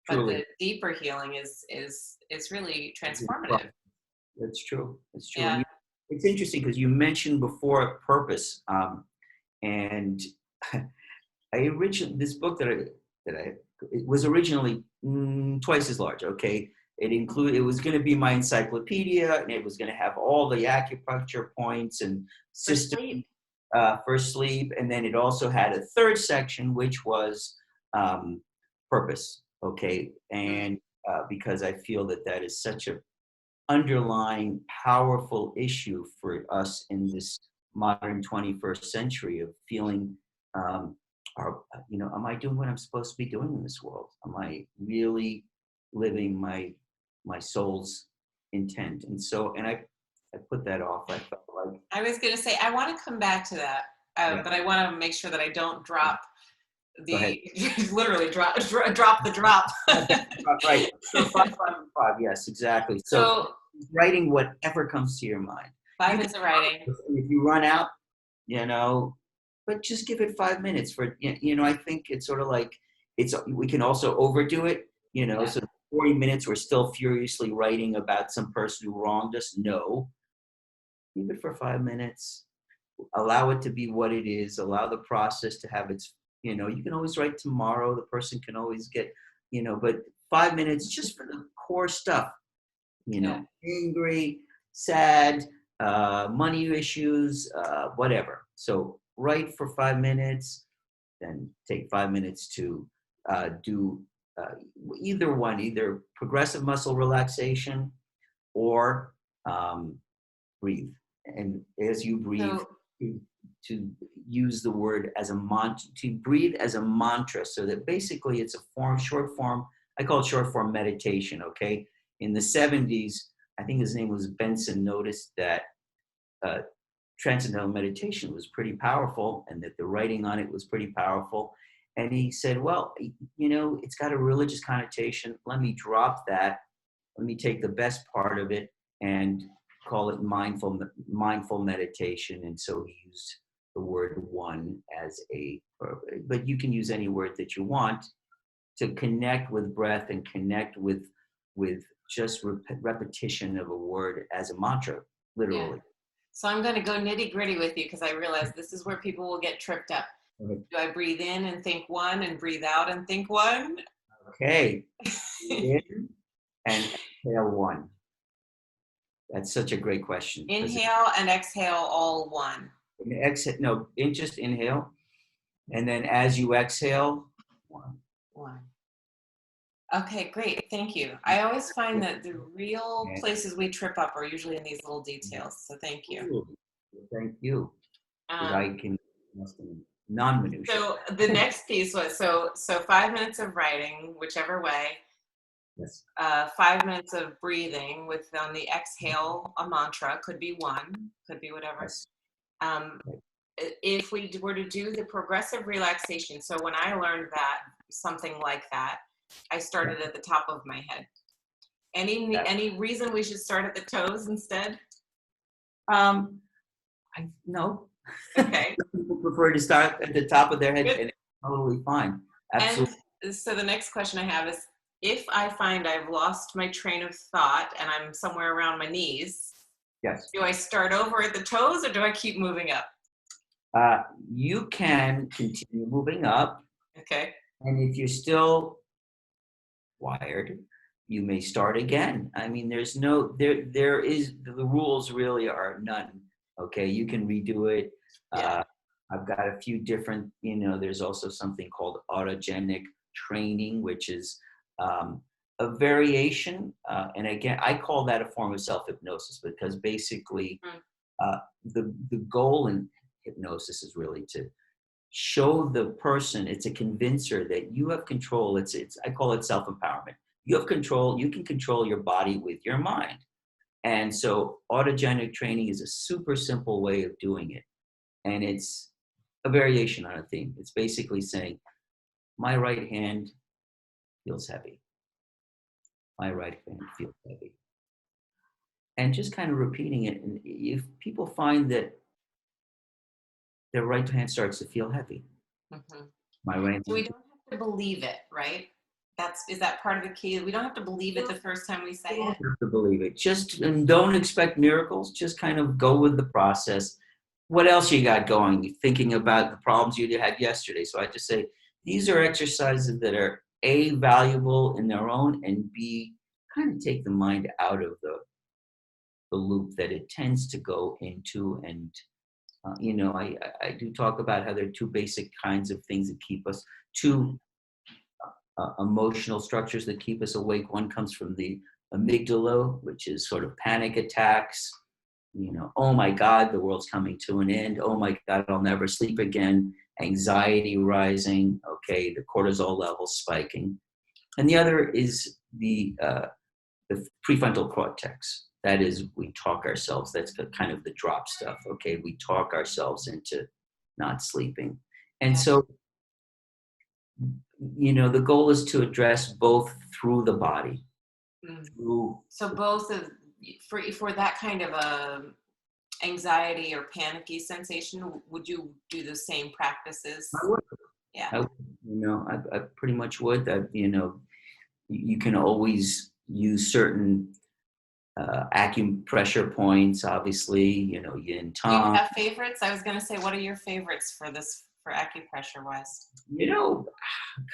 But Truly. the deeper healing is really transformative. That's true. That's true. And Yeah. it's interesting because you mentioned before purpose, and this book that I it was originally twice as large. Okay, it was going to be my encyclopedia, and it was going to have all the acupuncture points and For system sleep. for sleep, and then it also had a third section which was um, purpose. Okay, Mm. and because I feel that is such a underlying powerful issue for us in this modern 21st century of feeling um, am I doing what I'm supposed to be doing in this world? Am I really living my soul's intent? And I put that off. I felt like, I was going to say, I want to come back to that, yeah, but I want to make sure that I don't drop go ahead. the literally drop the drop. Right. So 5, 5, and 5. Yes, exactly. So So writing whatever comes to your mind. five You can, minutes of writing. if you run out, you know, but just give it 5 minutes for, I think it's sort of like we can also overdo it, Yeah. so 40 minutes, we're still furiously writing about some person who wronged us. No, leave it for 5 minutes, allow it to be what it is, allow the process to have its, you can always write tomorrow, the person can always get, but 5 minutes just for the core stuff, Yeah. angry, sad, money issues, whatever. So write for 5 minutes, then take 5 minutes to do uh, either progressive muscle relaxation or breathe. And as you breathe, So to, to use the word as a mantra, to breathe as a mantra, so that basically it's a short form. I call it short form meditation. Okay, in the 70s, I think his name was Benson, noticed that uh, transcendental meditation was pretty powerful, and that the writing on it was pretty powerful. And he said, well, it's got a religious connotation. Let me drop that. Let me take the best part of it and call it mindful meditation. And so he used the word one but you can use any word that you want to connect with breath and connect with just repetition of a word as a mantra, yeah. literally. So I'm going to go nitty gritty with you because I realize this is where people will get tripped up. Okay. Do I breathe in and think one and breathe out and think one? Okay. In and exhale one. That's such a great question. Inhale and exhale all one. Exhale, no, just inhale. And then as you exhale, one. One. Okay, great. Thank you. I always find that the real places we trip up are usually in these little details. So thank you. Ooh, thank you. I can non-minutia. So the next piece was so 5 minutes of writing, whichever way. Yes. 5 minutes of breathing with on the exhale a mantra, could be one, could be whatever. Yes. If we were to do the progressive relaxation, so when I learned that something like that, I started at the top of my head. Any reason we should start at the toes instead? No. Okay. People prefer to start at the top of their head, and it's totally fine. Absolutely. And so the next question I have is, if I find I've lost my train of thought and I'm somewhere around my knees, yes. Do I start over at the toes or do I keep moving up? You can continue moving up. Okay. And if you're still wired, you may start again. I mean, there is, the rules really are none. Okay. You can redo it. Yeah. I've got a few different, there's also something called autogenic training, which is a variation. And again, I call that a form of self-hypnosis because basically the goal in hypnosis is really to show the person, it's a convincer that you have control. I call it self-empowerment. You have control, you can control your body with your mind. And so autogenic training is a super simple way of doing it. And it's a variation on a theme. It's basically saying, my right hand feels heavy. My right hand feels heavy. And just kind of repeating it. And if people find that their right hand starts to feel heavy, my right hand. So we don't have to believe it, right? Is that part of the key? We don't have to believe it the first time we say it. You don't have to believe it. And don't expect miracles. Just kind of go with the process. What else you got going? You're thinking about the problems you had yesterday. So I just say, these are exercises that are A, valuable in their own, and B, kind of take the mind out of the loop that it tends to go into. And, I do talk about how there are two basic kinds of things that keep us, two emotional structures that keep us awake. One comes from the amygdala, which is sort of panic attacks. Oh my God, the world's coming to an end. Oh my God, I'll never sleep again. Anxiety rising. Okay, the cortisol levels spiking. And the other is the prefrontal cortex. That is, we talk ourselves. That's kind of the drop stuff. Okay, we talk ourselves into not sleeping. And so, the goal is to address both through the body. So both of for that kind of anxiety or panicky sensation, would you do the same practices? I would. Yeah. I pretty much would. That you can always use certain acupressure points. Obviously, yin tang. Do you have favorites? I was going to say, what are your favorites for acupressure wise?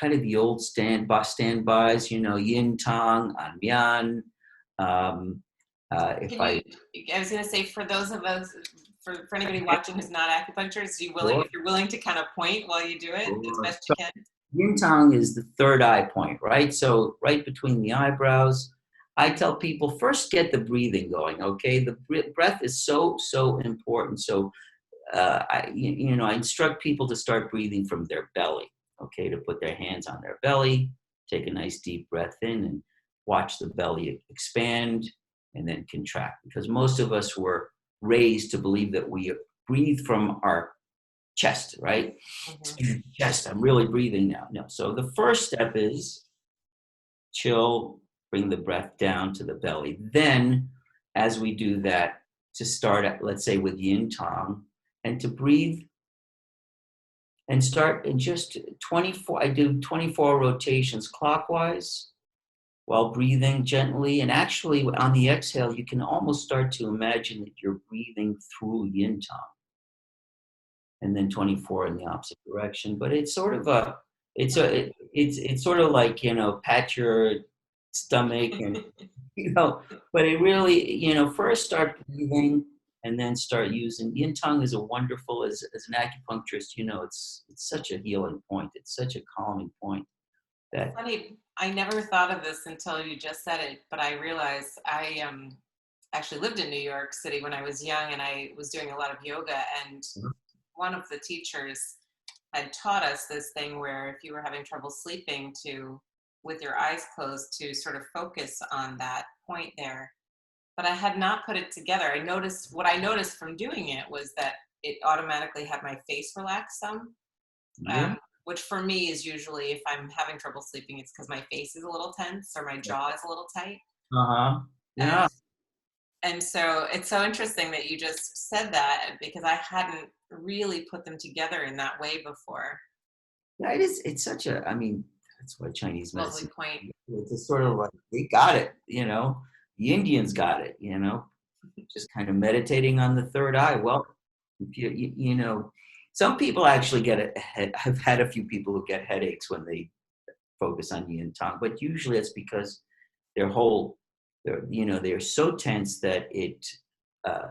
Kind of the old standbys. Yin tang, anmian. I was going to say, for those of us, for anybody watching who's not acupuncturist, if you're willing to kind of point while you do it as best you can. Yin tang is the third eye point, right? So right between the eyebrows. I tell people first get the breathing going. Okay, the breath is so important. So I instruct people to start breathing from their belly. Okay, to put their hands on their belly, take a nice deep breath in, and watch the belly expand and then contract. Because most of us were raised to believe that we breathe from our chest, right? Chest, I'm really breathing now. No. So the first step is chill, bring the breath down to the belly. Then, as we do that, to start at, let's say, with yin tang, and to breathe and start in just 24, I do 24 rotations clockwise while breathing gently. And actually, on the exhale, you can almost start to imagine that you're breathing through yin tongue, and then 24 in the opposite direction. But it's sort of a, it's sort of like, pat your stomach and, but it really, first start breathing and then start using yin tongue is a wonderful, as an acupuncturist, it's such a healing point. It's such a calming point It's that, funny. I never thought of this until you just said it, but I realized I actually lived in New York City when I was young, and I was doing a lot of yoga. And one of the teachers had taught us this thing where if you were having trouble sleeping, to, with your eyes closed, to sort of focus on that point there. But I had not put it together. What I noticed from doing it was that it automatically had my face relax some, yeah, which for me is usually, if I'm having trouble sleeping, it's because my face is a little tense or my jaw is a little tight. uh-huh, And yeah. and so it's so interesting that you just said that, because I hadn't really put them together in that way before. Yeah, it is. It's such a, I mean, that's why Chinese Lovely medicine, point. it's just sort of like, they got it, the Indians got it, just kind of meditating on the third eye. Well, if some people actually get it. I've had a few people who get headaches when they focus on yin tong, but usually it's because their whole, they're so tense that uh,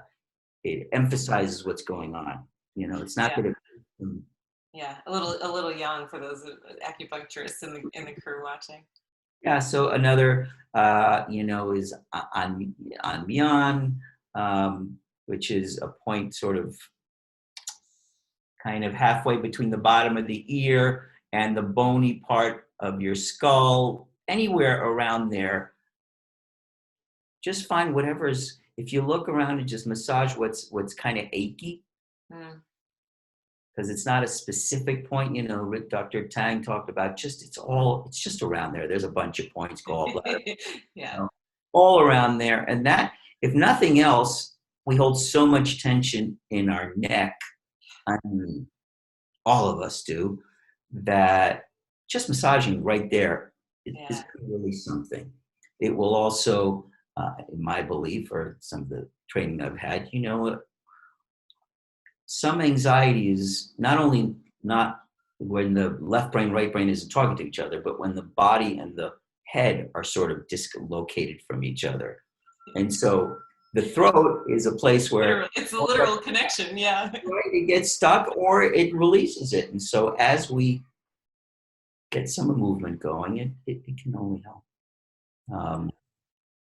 it emphasizes what's going on. It's not Yeah, that it, yeah, a little young for those acupuncturists in the crew watching. yeah. So another, is on Myan, which is a point sort of kind of halfway between the bottom of the ear and the bony part of your skull, anywhere around there. Just find whatever's. If you look around and just massage what's kind of achy, Mm. because it's not a specific point. Dr. Tang talked about, it's just around there. There's a bunch of points, gallbladder, Yeah, all around there. And that, if nothing else, we hold so much tension in our neck. I mean, all of us do, that just massaging right there is yeah, really something. It will also, in my belief, or some of the training I've had, some anxiety is not only not when the left brain, right brain isn't talking to each other, but when the body and the head are sort of dislocated from each other. And so the throat is a place where literally, it's a literal connection. Yeah. it gets stuck or it releases it. And so as we get some movement going, it can only help. Um,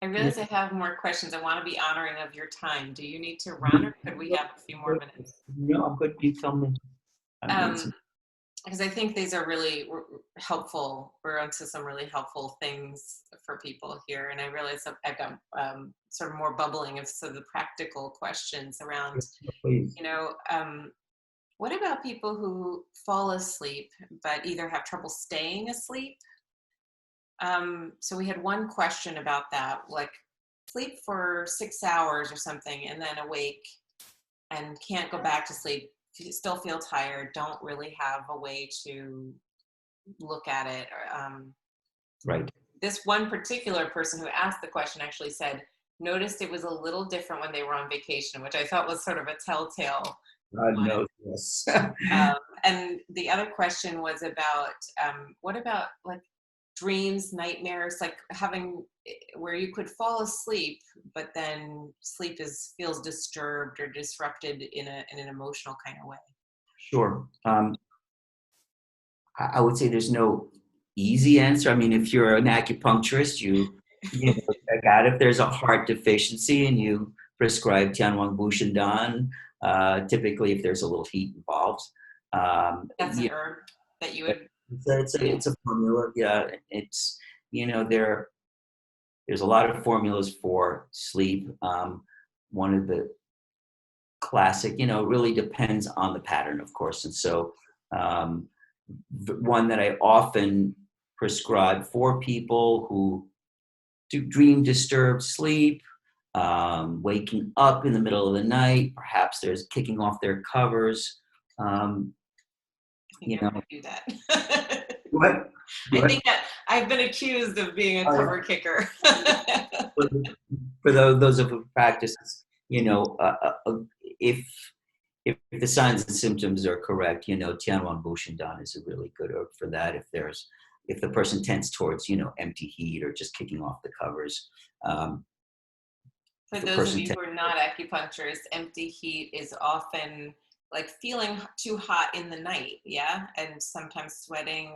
I yeah. realize I have more questions. I want to be honoring of your time. Do you need to run, or could we have a few more minutes? No, I'm good. You tell me. I mean, Um, because I think these are really helpful. We're onto some really helpful things for people here. And I realize I've got sort of more bubbling of some of the practical questions around, please. what about people who fall asleep but either have trouble staying asleep? So we had one question about that, like sleep for 6 hours or something and then awake and can't go back to sleep, still feel tired, don't really have a way to look at it. Right. This one particular person who asked the question actually said, noticed it was a little different when they were on vacation, which I thought was sort of a telltale God one. knows this. And the other question was about, what about like dreams, nightmares, like having where you could fall asleep, but then sleep feels disturbed or disrupted in an emotional kind of way. Sure. I would say there's no easy answer. I mean, if you're an acupuncturist, check out if there's a heart deficiency and you prescribe Tianwang Bushindan. Typically, if there's a little heat involved, That's an herb that you would. it's a formula. Yeah, it's there's a lot of formulas for sleep. One of the classic, it really depends on the pattern, of course, and so. The one that I often prescribe for people who do dream disturbed sleep, waking up in the middle of the night, perhaps there's kicking off their covers. I think I would do that. What? I What? think that I've been accused of being a Oh, yeah. cover kicker. For for those of who practice, you know, if if the signs and symptoms are correct, you know, Tianwan Bushindan is a really good herb for that. If the person tends towards, you know, empty heat or just kicking off the covers, um, For if a those of person you tends, who are not acupuncturists, empty heat is often like feeling too hot in the night, yeah, and sometimes sweating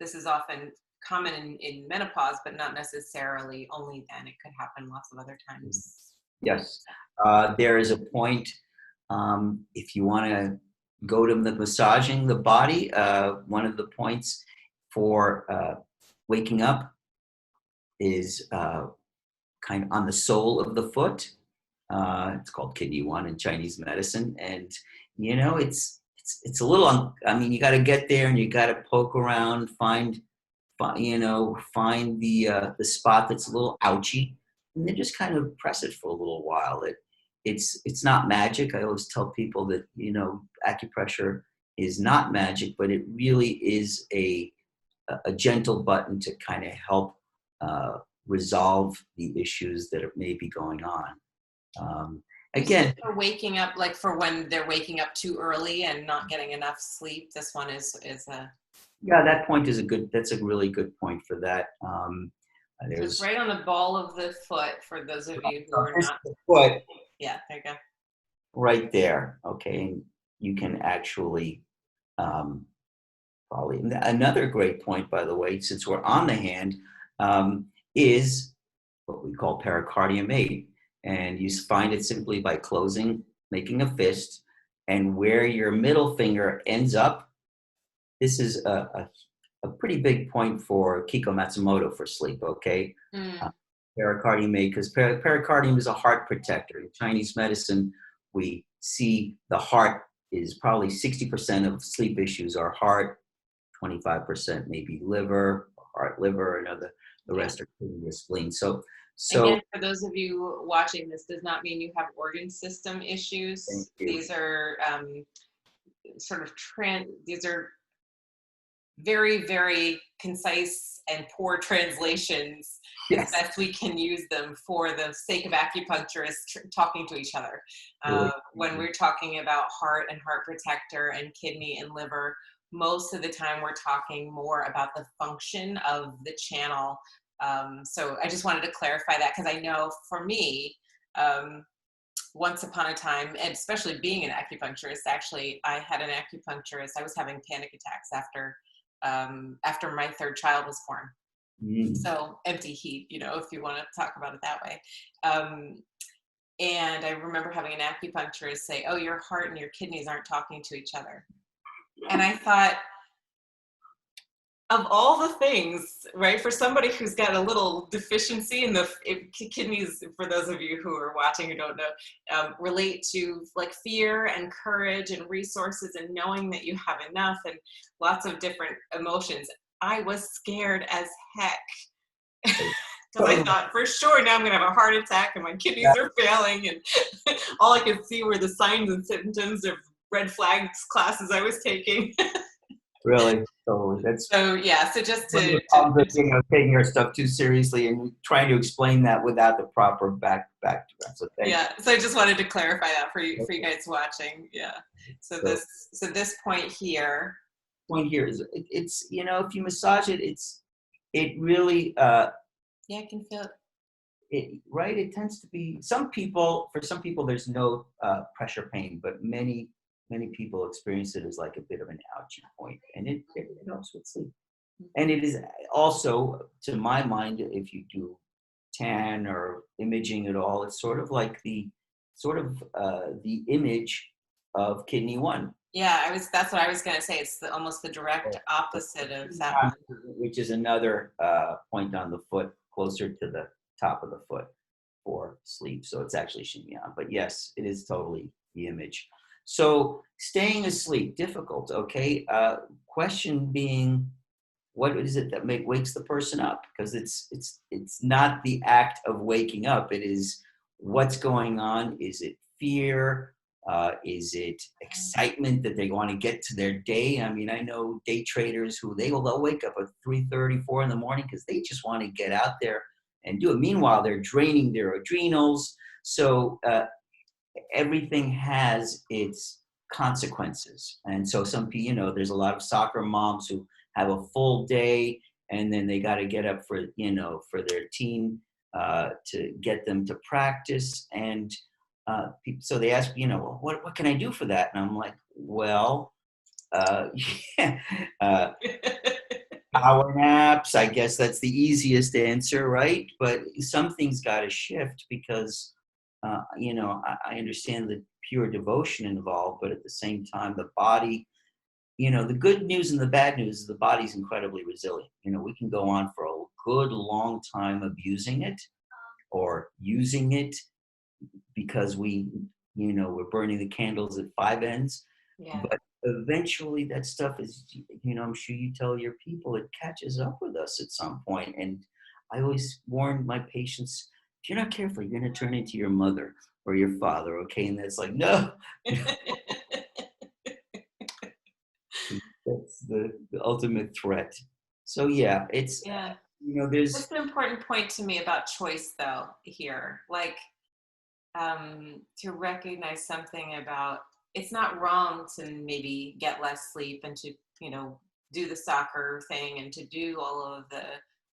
this is often common in menopause, but not necessarily only then. It could happen lots of other times. yes, there is a point if you want to go to the massaging the body. One of the points for waking up is kind of on the sole of the foot. It's called kidney one in Chinese medicine, and you know it's a little. I mean, you got to get there and you got to poke around, find the spot that's a little ouchy, and then just kind of press it for a little while. It's not magic. I always tell people that acupressure is not magic, but it really is a gentle button to kind of help uh, resolve the issues that may be going on. Um, You said Again, for waking up, like for when they're waking up too early and not getting enough sleep. This one is a yeah, that point is that's a really good point for that. so it's There's right on the ball of the foot for those of you who are this not. foot Yeah, there you go. right there. Okay, and you can actually um, probably another great point, by the way, since we're on the hand, is what we call pericardium 8. And you find it simply by making a fist, and where your middle finger ends up. This is a pretty big point for Kiko Matsumoto for sleep, okay? Uh, Mm. Pericardium 8, because pericardium is a heart protector. In Chinese medicine, we see the heart is probably 60% of sleep issues are heart, 25% maybe liver, heart, liver, and the Yeah. rest are kidney or spleen. So Again, for those of you watching, this does not mean you have organ system thank issues. you. These are these are very, very concise and poor translations as Yes, best we can use them for the sake of acupuncturists talking to each other. really. When we're talking about heart and heart protector and kidney and liver, most of the time we're talking more about the function of the channel. So I just wanted to clarify that because I know for me, um, once upon a time, and especially being an acupuncturist, actually, I had an acupuncturist. I was having panic attacks after my third child was born. Mm. So empty heat, if you want to talk about it that way. Um, and I remember having an acupuncturist say, "Oh, your heart and your kidneys aren't talking to each other." And I thought, of all the things, right, for somebody who's got a little deficiency in the kidneys, for those of you who are watching who don't know, relate to like fear and courage and resources and knowing that you have enough and lots of different emotions. I was scared as heck because I So, thought for sure now I'm going to have a heart attack and my kidneys are failing and all I could see were the signs and symptoms of red flags classes I was taking. really, so that's So yeah, so just one of to, the problems with taking our stuff too seriously and trying to explain that without the proper background. So thank yeah, so I just wanted to clarify that for you you. guys watching. Yeah. So So this point here. point here is it's if you massage it, it really Yeah, I can feel it. right. It tends to be for some people there's no pressure pain, but many people experience it as like a bit of an ouchie point, and it helps with sleep. And it is also, to my mind, if you do tan or imaging at all, it's sort of like the image of kidney one. Yeah, that's what I was going to say. It's almost the direct opposite of that one. Which is another point on the foot, closer to the top of the foot for sleep. So it's actually Shinyan. But yes, it is totally the image. So staying asleep, difficult. Okay. Question being, what is it that wakes the person up? Because it's not the act of waking up. It is what's going on. Is it fear? Is it excitement that they want to get to their day? I mean, I know day traders who they'll wake up at 3:30, 4 in the morning because they just want to get out there and do it. Meanwhile, they're draining their adrenals. So everything has its consequences. And so some people, there's a lot of soccer moms who have a full day and then they got to get up for their team to get them to practice. And so they ask, well, what can I do for that? And I'm like, well, yeah, power naps. I guess that's the easiest answer, right? But something's got to shift because, I understand the pure devotion involved, but at the same time, the body, the good news and the bad news is the body's incredibly resilient. We can go on for a good long time abusing it or using it because we're burning the candles at five ends. Yeah. But eventually that stuff is, I'm sure you tell your people, it catches up with us at some point. And I always warn my patients, if you're not careful, you're going to turn into your mother or your father. Okay. And that's like, no, that's the ultimate threat. So yeah, it's, Yeah. there's, That's an important point to me about choice though here. Like, to recognize something about it's not wrong to maybe get less sleep and to do the soccer thing and to do all of the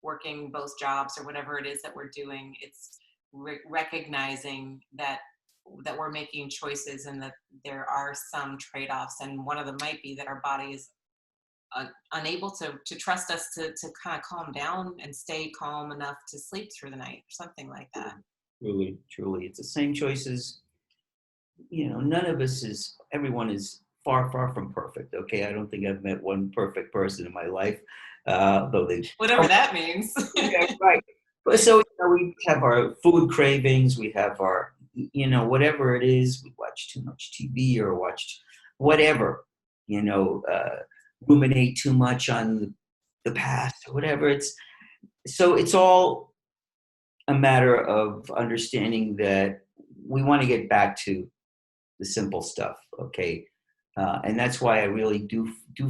working both jobs or whatever it is that we're doing. It's recognizing that we're making choices and that there are some trade-offs, and one of them might be that our body is unable to trust us to kind of calm down and stay calm enough to sleep through the night or something like that. Truly, it's the same choices. None of us everyone is far, far from perfect. Okay. I don't think I've met one perfect person in my life, though they, Whatever that means. yeah, right. But so, we have our food cravings, we have our, whatever it is, we watch too much TV or watched whatever, ruminate too much on the past or whatever. It's all a matter of understanding that we want to get back to the simple stuff, okay? And that's why I really do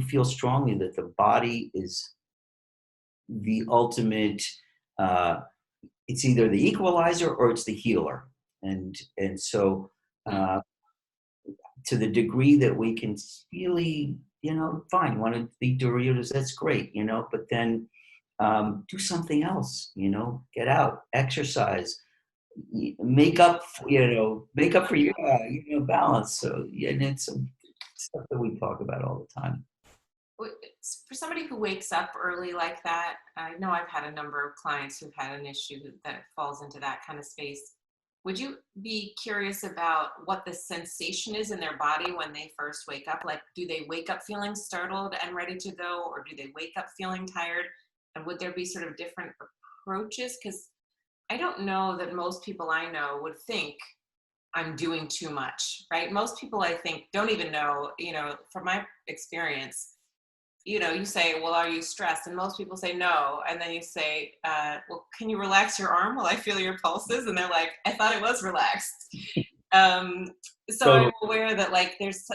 feel strongly that the body is the ultimate. It's either the equalizer or it's the healer, and so to the degree that we can really, fine, want to eat Doritos, that's great, but then do something else, get out, exercise, make up for your balance. So yeah, and it's some stuff that we talk about all the time. For somebody who wakes up early like that, I know I've had a number of clients who've had an issue that falls into that kind of space. Would you be curious about what the sensation is in their body when they first wake up? Like, do they wake up feeling startled and ready to go, or do they wake up feeling tired? And would there be sort of different approaches? Because I don't know that most people I know would think I'm doing too much, right? Most people I think don't even know, from my experience, you say, well, are you stressed? And most people say no. And then you say, well, can you relax your arm while I feel your pulses? And they're like, I thought it was relaxed. So I'm aware that like there's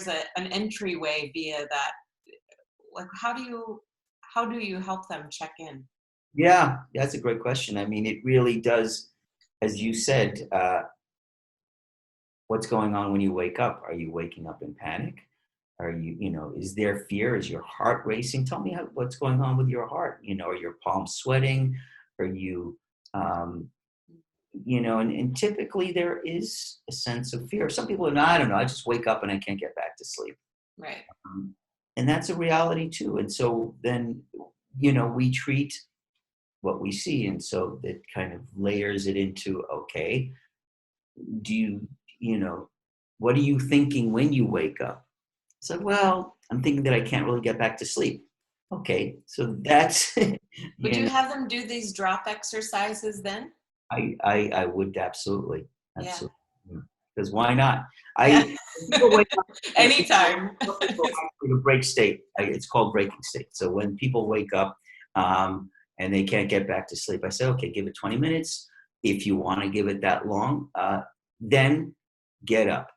an entryway via that. Like, how do you help them check in? Yeah, that's a great question. I mean, it really does, as you said, what's going on when you wake up? Are you waking up in panic? Are you, is there fear? Is your heart racing? Tell me what's going on with your heart. Are your palms sweating? Are you, and typically there is a sense of fear. Some people are not, I don't know, I just wake up and I can't get back to sleep. Right. And that's a reality too. And so then, we treat what we see. And so that kind of layers it into, okay, what are you thinking when you wake up? So, well, I'm thinking that I can't really get back to sleep. Okay, so that's. Would you have them do these drop exercises then? I would absolutely. Yeah. Because why not? People wake up anytime. The break state. It's called breaking state. So when people wake up and they can't get back to sleep, I say, okay, give it 20 minutes. If you want to give it that long, then get up.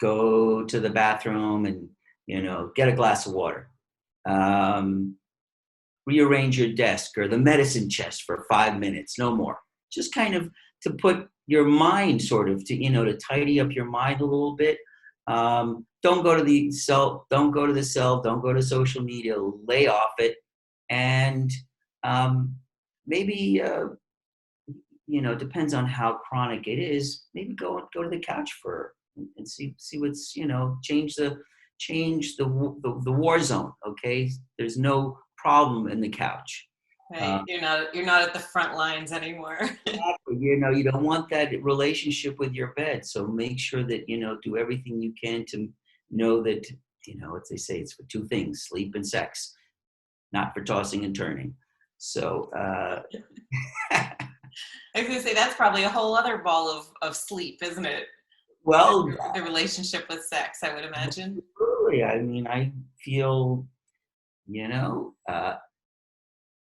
go to the bathroom and, get a glass of water. Um, Rearrange your desk or the medicine chest for 5 minutes, no more. Just kind of to put your mind sort of to, to tidy up your mind a little bit. Don't go to the cell, don't go to the cell, don't go to social media, lay off it. And maybe, depends on how chronic it is, maybe go to the couch and see what's, change the war zone. Okay. There's no problem in the couch. Right. You're not at the front lines anymore. Exactly. You don't want that relationship with your bed. So make sure that, do everything you can to know that, what they say, it's for two things, sleep and sex, not for tossing and turning. So, I was going to say, that's probably a whole other ball of sleep, isn't it? well, The relationship with sex, I would imagine. absolutely. I mean, I feel, you know, uh,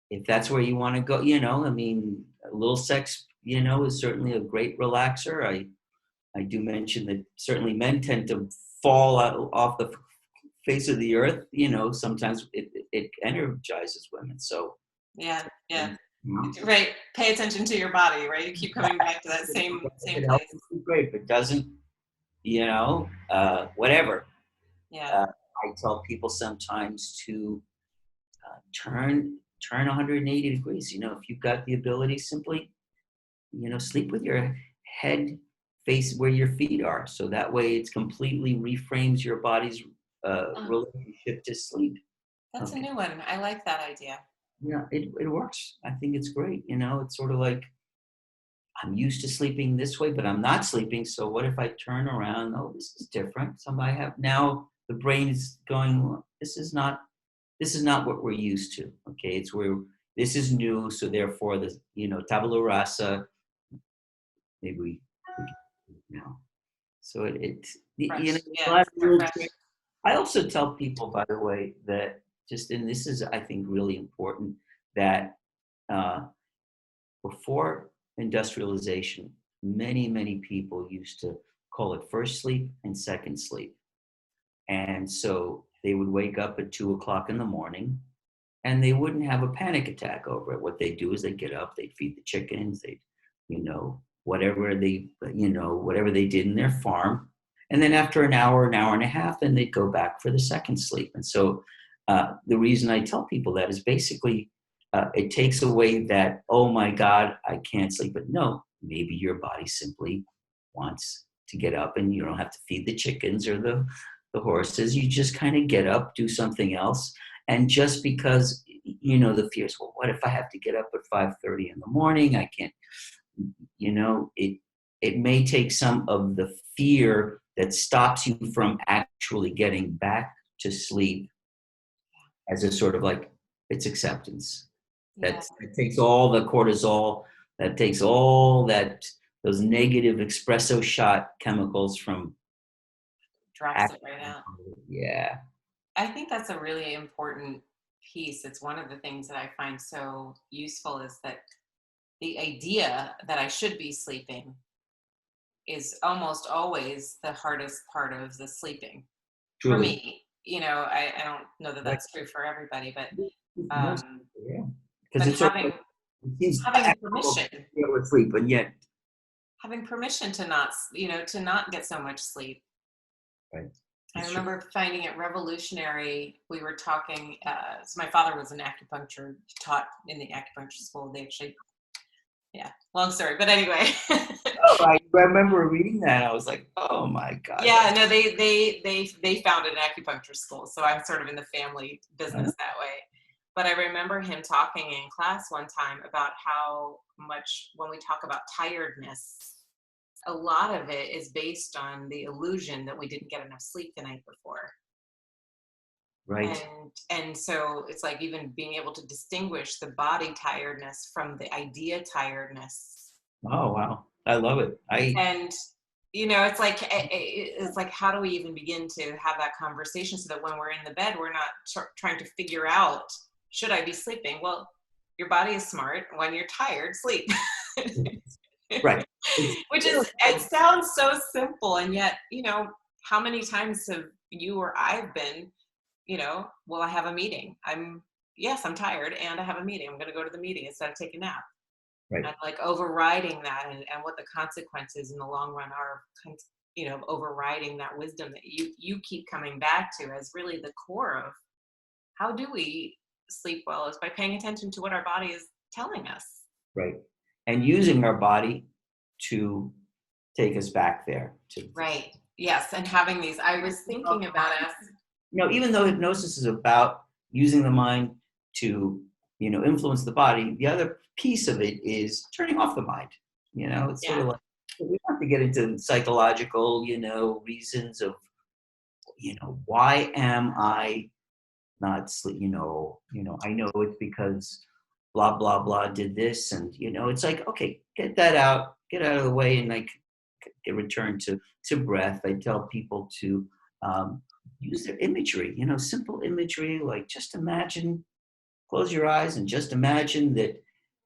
if that's where you want to go, I mean, a little sex, is certainly a great relaxer. I do mention that certainly men tend to fall off the face of the earth. Sometimes it energizes women. So Yeah, yeah. um, you know, Right. Pay attention to your body, right? You keep coming back to that if same it helps, place. it's great. If it doesn't, whatever. Yeah. Uh, I tell people sometimes to turn 180 degrees. If you've got the ability, simply sleep with your head face where your feet are, so that way it's completely reframes your body's Oh, relationship to sleep. that's a Okay, new one. I like that idea. yeah, it works. I think it's great. It's sort of like I'm used to sleeping this way, but I'm not sleeping. So what if I turn around? Oh, this is different. Somebody have now the brain is going. "Well, this is not what we're used to. Okay, it's where this is new. So therefore, the tabula rasa. Maybe So Fresh. a Yeah. lot of Start little fresh. tricks. I also tell people, by the way, that and this is, I think, really important, that uh, before industrialization, many, many people used to call it first sleep and second sleep. And so they would wake up at 2 o'clock in the morning and they wouldn't have a panic attack over it. What they do is they get up, they feed the chickens, they, whatever they did in their farm. And then after an hour and a half, then they'd go back for the second sleep. And so the reason I tell people that is basically it takes away that, oh my God, I can't sleep. But no, maybe your body simply wants to get up and you don't have to feed the chickens or the horses. You just kind of get up, do something else. And just because, the fears, well, what if I have to get up at 5:30 in the morning? I can't, it may take some of the fear that stops you from actually getting back to sleep as a sort of like, it's acceptance. Yeah. That takes all the cortisol, that takes all those negative espresso shot chemicals from Drops it right acting. out. Yeah. I think that's a really important piece. It's one of the things that I find so useful is that the idea that I should be sleeping is almost always the hardest part of the sleeping for Truly. me. I don't know that Right. that's true for everybody, but Most, um, yeah. Because but it's sort of like, having it seems having admirable to permission, be able to sleep, and yet, having permission to not get so much sleep. right. I It's true. remember finding it revolutionary. We were talking. So my father was an acupuncture, taught in the acupuncture school. They actually, yeah, long story, but anyway. Oh, I remember reading that. I was like, oh my God, Yeah, that's no, they founded an acupuncture school, so I'm sort of in the family business that way. But I remember him talking in class one time about how much when we talk about tiredness, a lot of it is based on the illusion that we didn't get enough sleep the night before. right. And so it's like even being able to distinguish the body tiredness from the idea tiredness. Oh wow, I love it. And it's like how do we even begin to have that conversation so that when we're in the bed we're not trying to figure out, should I be sleeping? Well, your body is smart. When you're tired, sleep. Right. It's Which sort is, of it like, sounds so simple, and yet how many times have you or I've been, well, I have a meeting. Yes, I'm tired and I have a meeting. I'm going to go to the meeting instead of take a nap. Right. And like overriding that, and what the consequences in the long run are, overriding that wisdom that you keep coming back to as really the core of how do we sleep well, is by paying attention to what our body is telling us. Right. And using our body to take us back there. Right. Yes. And having these, I was thinking about us. Even though hypnosis is about using the mind to, influence the body, the other piece of it is turning off the mind. It's sort of like, we have to get into psychological, reasons of, why am I not sleep? I know it's because blah, blah, blah did this. And, it's like, okay, get out of the way, and like get returned to breath. I tell people to use their imagery, simple imagery, like just imagine, close your eyes and just imagine that,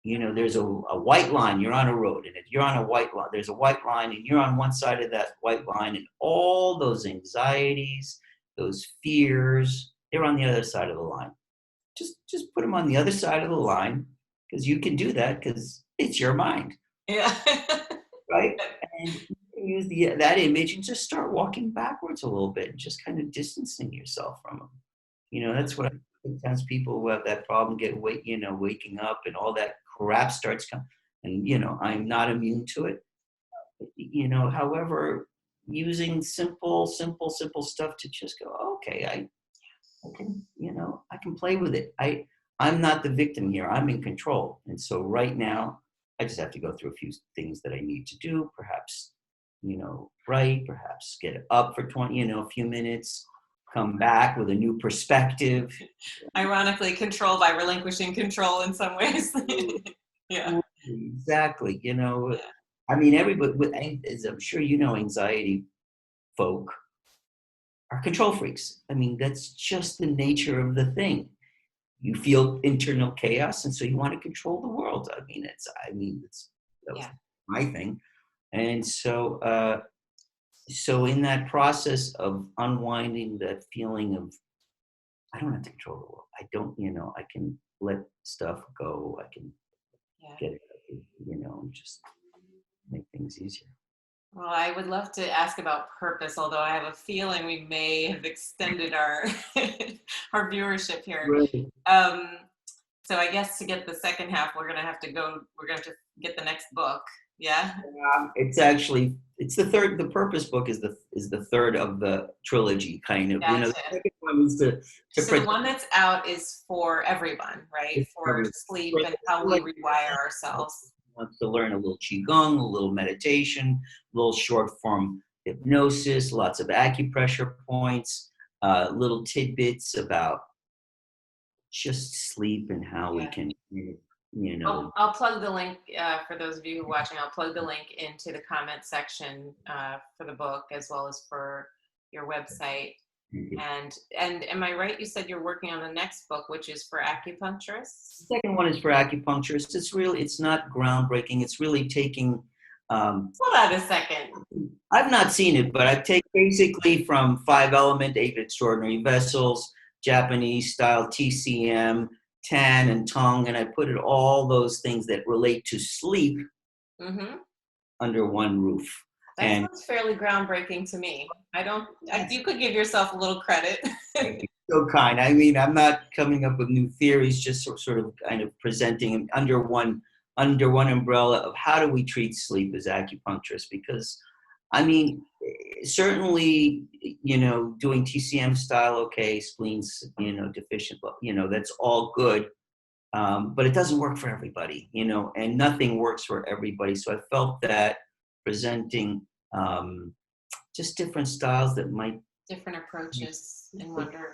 there's a white line, you're on a road, and if you're on a white line, there's a white line and you're on one side of that white line, and all those anxieties, those fears, they're on the other side of the line. Just put them on the other side of the line, because you can do that because it's your mind. Yeah. Right? And you can use that image and just start walking backwards a little bit and just kind of distancing yourself from them. That's what sometimes people who have that problem get waking up and all that crap starts coming. And, I'm not immune to it. However, using simple stuff to just go, okay, I can, I can play with it. I'm not the victim here. I'm in control. And so right now, I just have to go through a few things that I need to do. Perhaps, write, perhaps get up for 20, a few minutes, come back with a new perspective. Ironically, control by relinquishing control in some ways. Yeah. Exactly. I mean, everybody, as I'm sure anxiety folk are control freaks. I mean, that's just the nature of the thing. You feel internal chaos, and so you want to control the world. That was my thing. And so, so in that process of unwinding that feeling of, I don't have to control the world. I don't, I can let stuff go. I can get it, and just make things easier. Well, I would love to ask about purpose, although I have a feeling we may have extended our our viewership here. Right. So I guess to get the second half, we're going to have to get the next book. Yeah. It's the third. The purpose book is the third of the trilogy, kind of. Gotcha. The second one is to so the one that's out is for everyone, right? For sleep and how we rewire ourselves. Wants to learn a little qigong, a little meditation, a little short form hypnosis, lots of acupressure points, little tidbits about just sleep and how we can, I'll plug the link for those of you who are watching. I'll plug the link into the comment section for the book, as well as for your website. And am I right? You said you're working on the next book, which is for acupuncturists. The second one is for acupuncturists. It's not groundbreaking. It's really taking. Hold on a second. I've not seen it, but I take basically from 5-element, 8 extraordinary vessels, Japanese style TCM, Tan and Tong, and I put it all those things that relate to sleep under one roof. That sounds fairly groundbreaking to me. You could give yourself a little credit. So kind. I mean, I'm not coming up with new theories, just sort of kind of presenting them under one umbrella of how do we treat sleep as acupuncturists. Because, I mean, certainly, doing TCM style, okay, spleens, deficient, but, that's all good. But it doesn't work for everybody, and nothing works for everybody. So I felt that presenting just different styles that might different approaches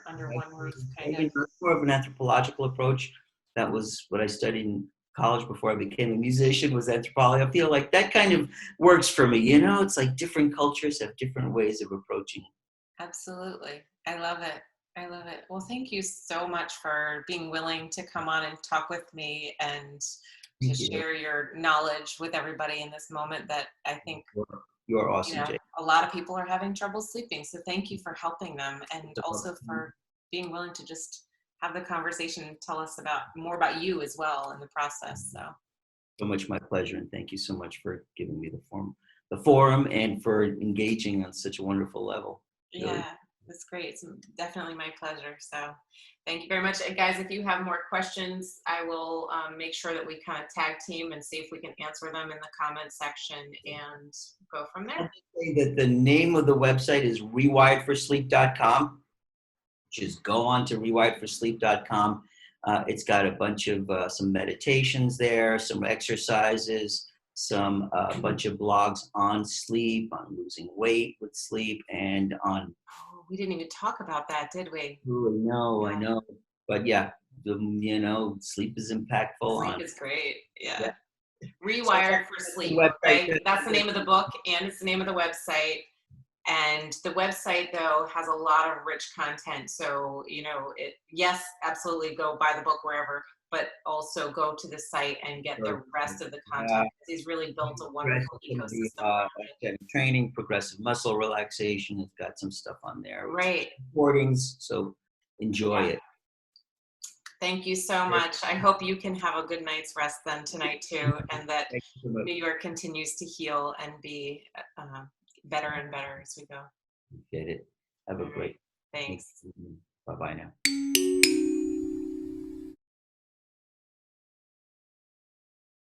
under one roof, kind of. More of an anthropological approach. That was what I studied in college before I became a musician, was anthropology. I feel like that kind of works for me. It's like different cultures have different ways of approaching. Absolutely. I love it. Well, thank you so much for being willing to come on and talk with me and to share your knowledge with everybody in this moment that I think You're You awesome, know, Jake. a lot of people are having trouble sleeping. So thank you for helping them, and also for being willing to just have the conversation and tell us about more about you as well in the process. So So much my pleasure, and thank you so much for giving me the forum, and for engaging on such a wonderful level. Really, yeah, that's great. It's definitely my pleasure. So thank you very much. And guys, if you have more questions, I will make sure that we kind of tag team and see if we can answer them in the comment section and go from I'll there. just say that the name of the website is rewiredforsleep.com. Just go on to rewiredforsleep.com. It's got a bunch of some meditations there, some exercises, some bunch of blogs on sleep, on losing weight with sleep, and on. Oh, we didn't even talk about that, did we? Ooh, I Yeah, know, but yeah, sleep is impactful sleep on. is great. Yeah, Yeah. so Rewired for that's the Sleep. website. Okay. That's the name of the book and it's the name of the website. And the website, though, has a lot of rich content. So, yes, absolutely go buy the book wherever, but also go to the site and get the rest of the Yeah, content. He's really built a Progressive, wonderful some of the ecosystem around it. academic training, progressive muscle relaxation. It's got some stuff on there. Great. Recordings, so enjoy Yeah. it. Thank you so much. I hope you can have a good night's rest then tonight, too, and that Thank you so much. New York continues to heal and be better and better as we go. Get it. Have a All right. great. Thanks. Bye bye now.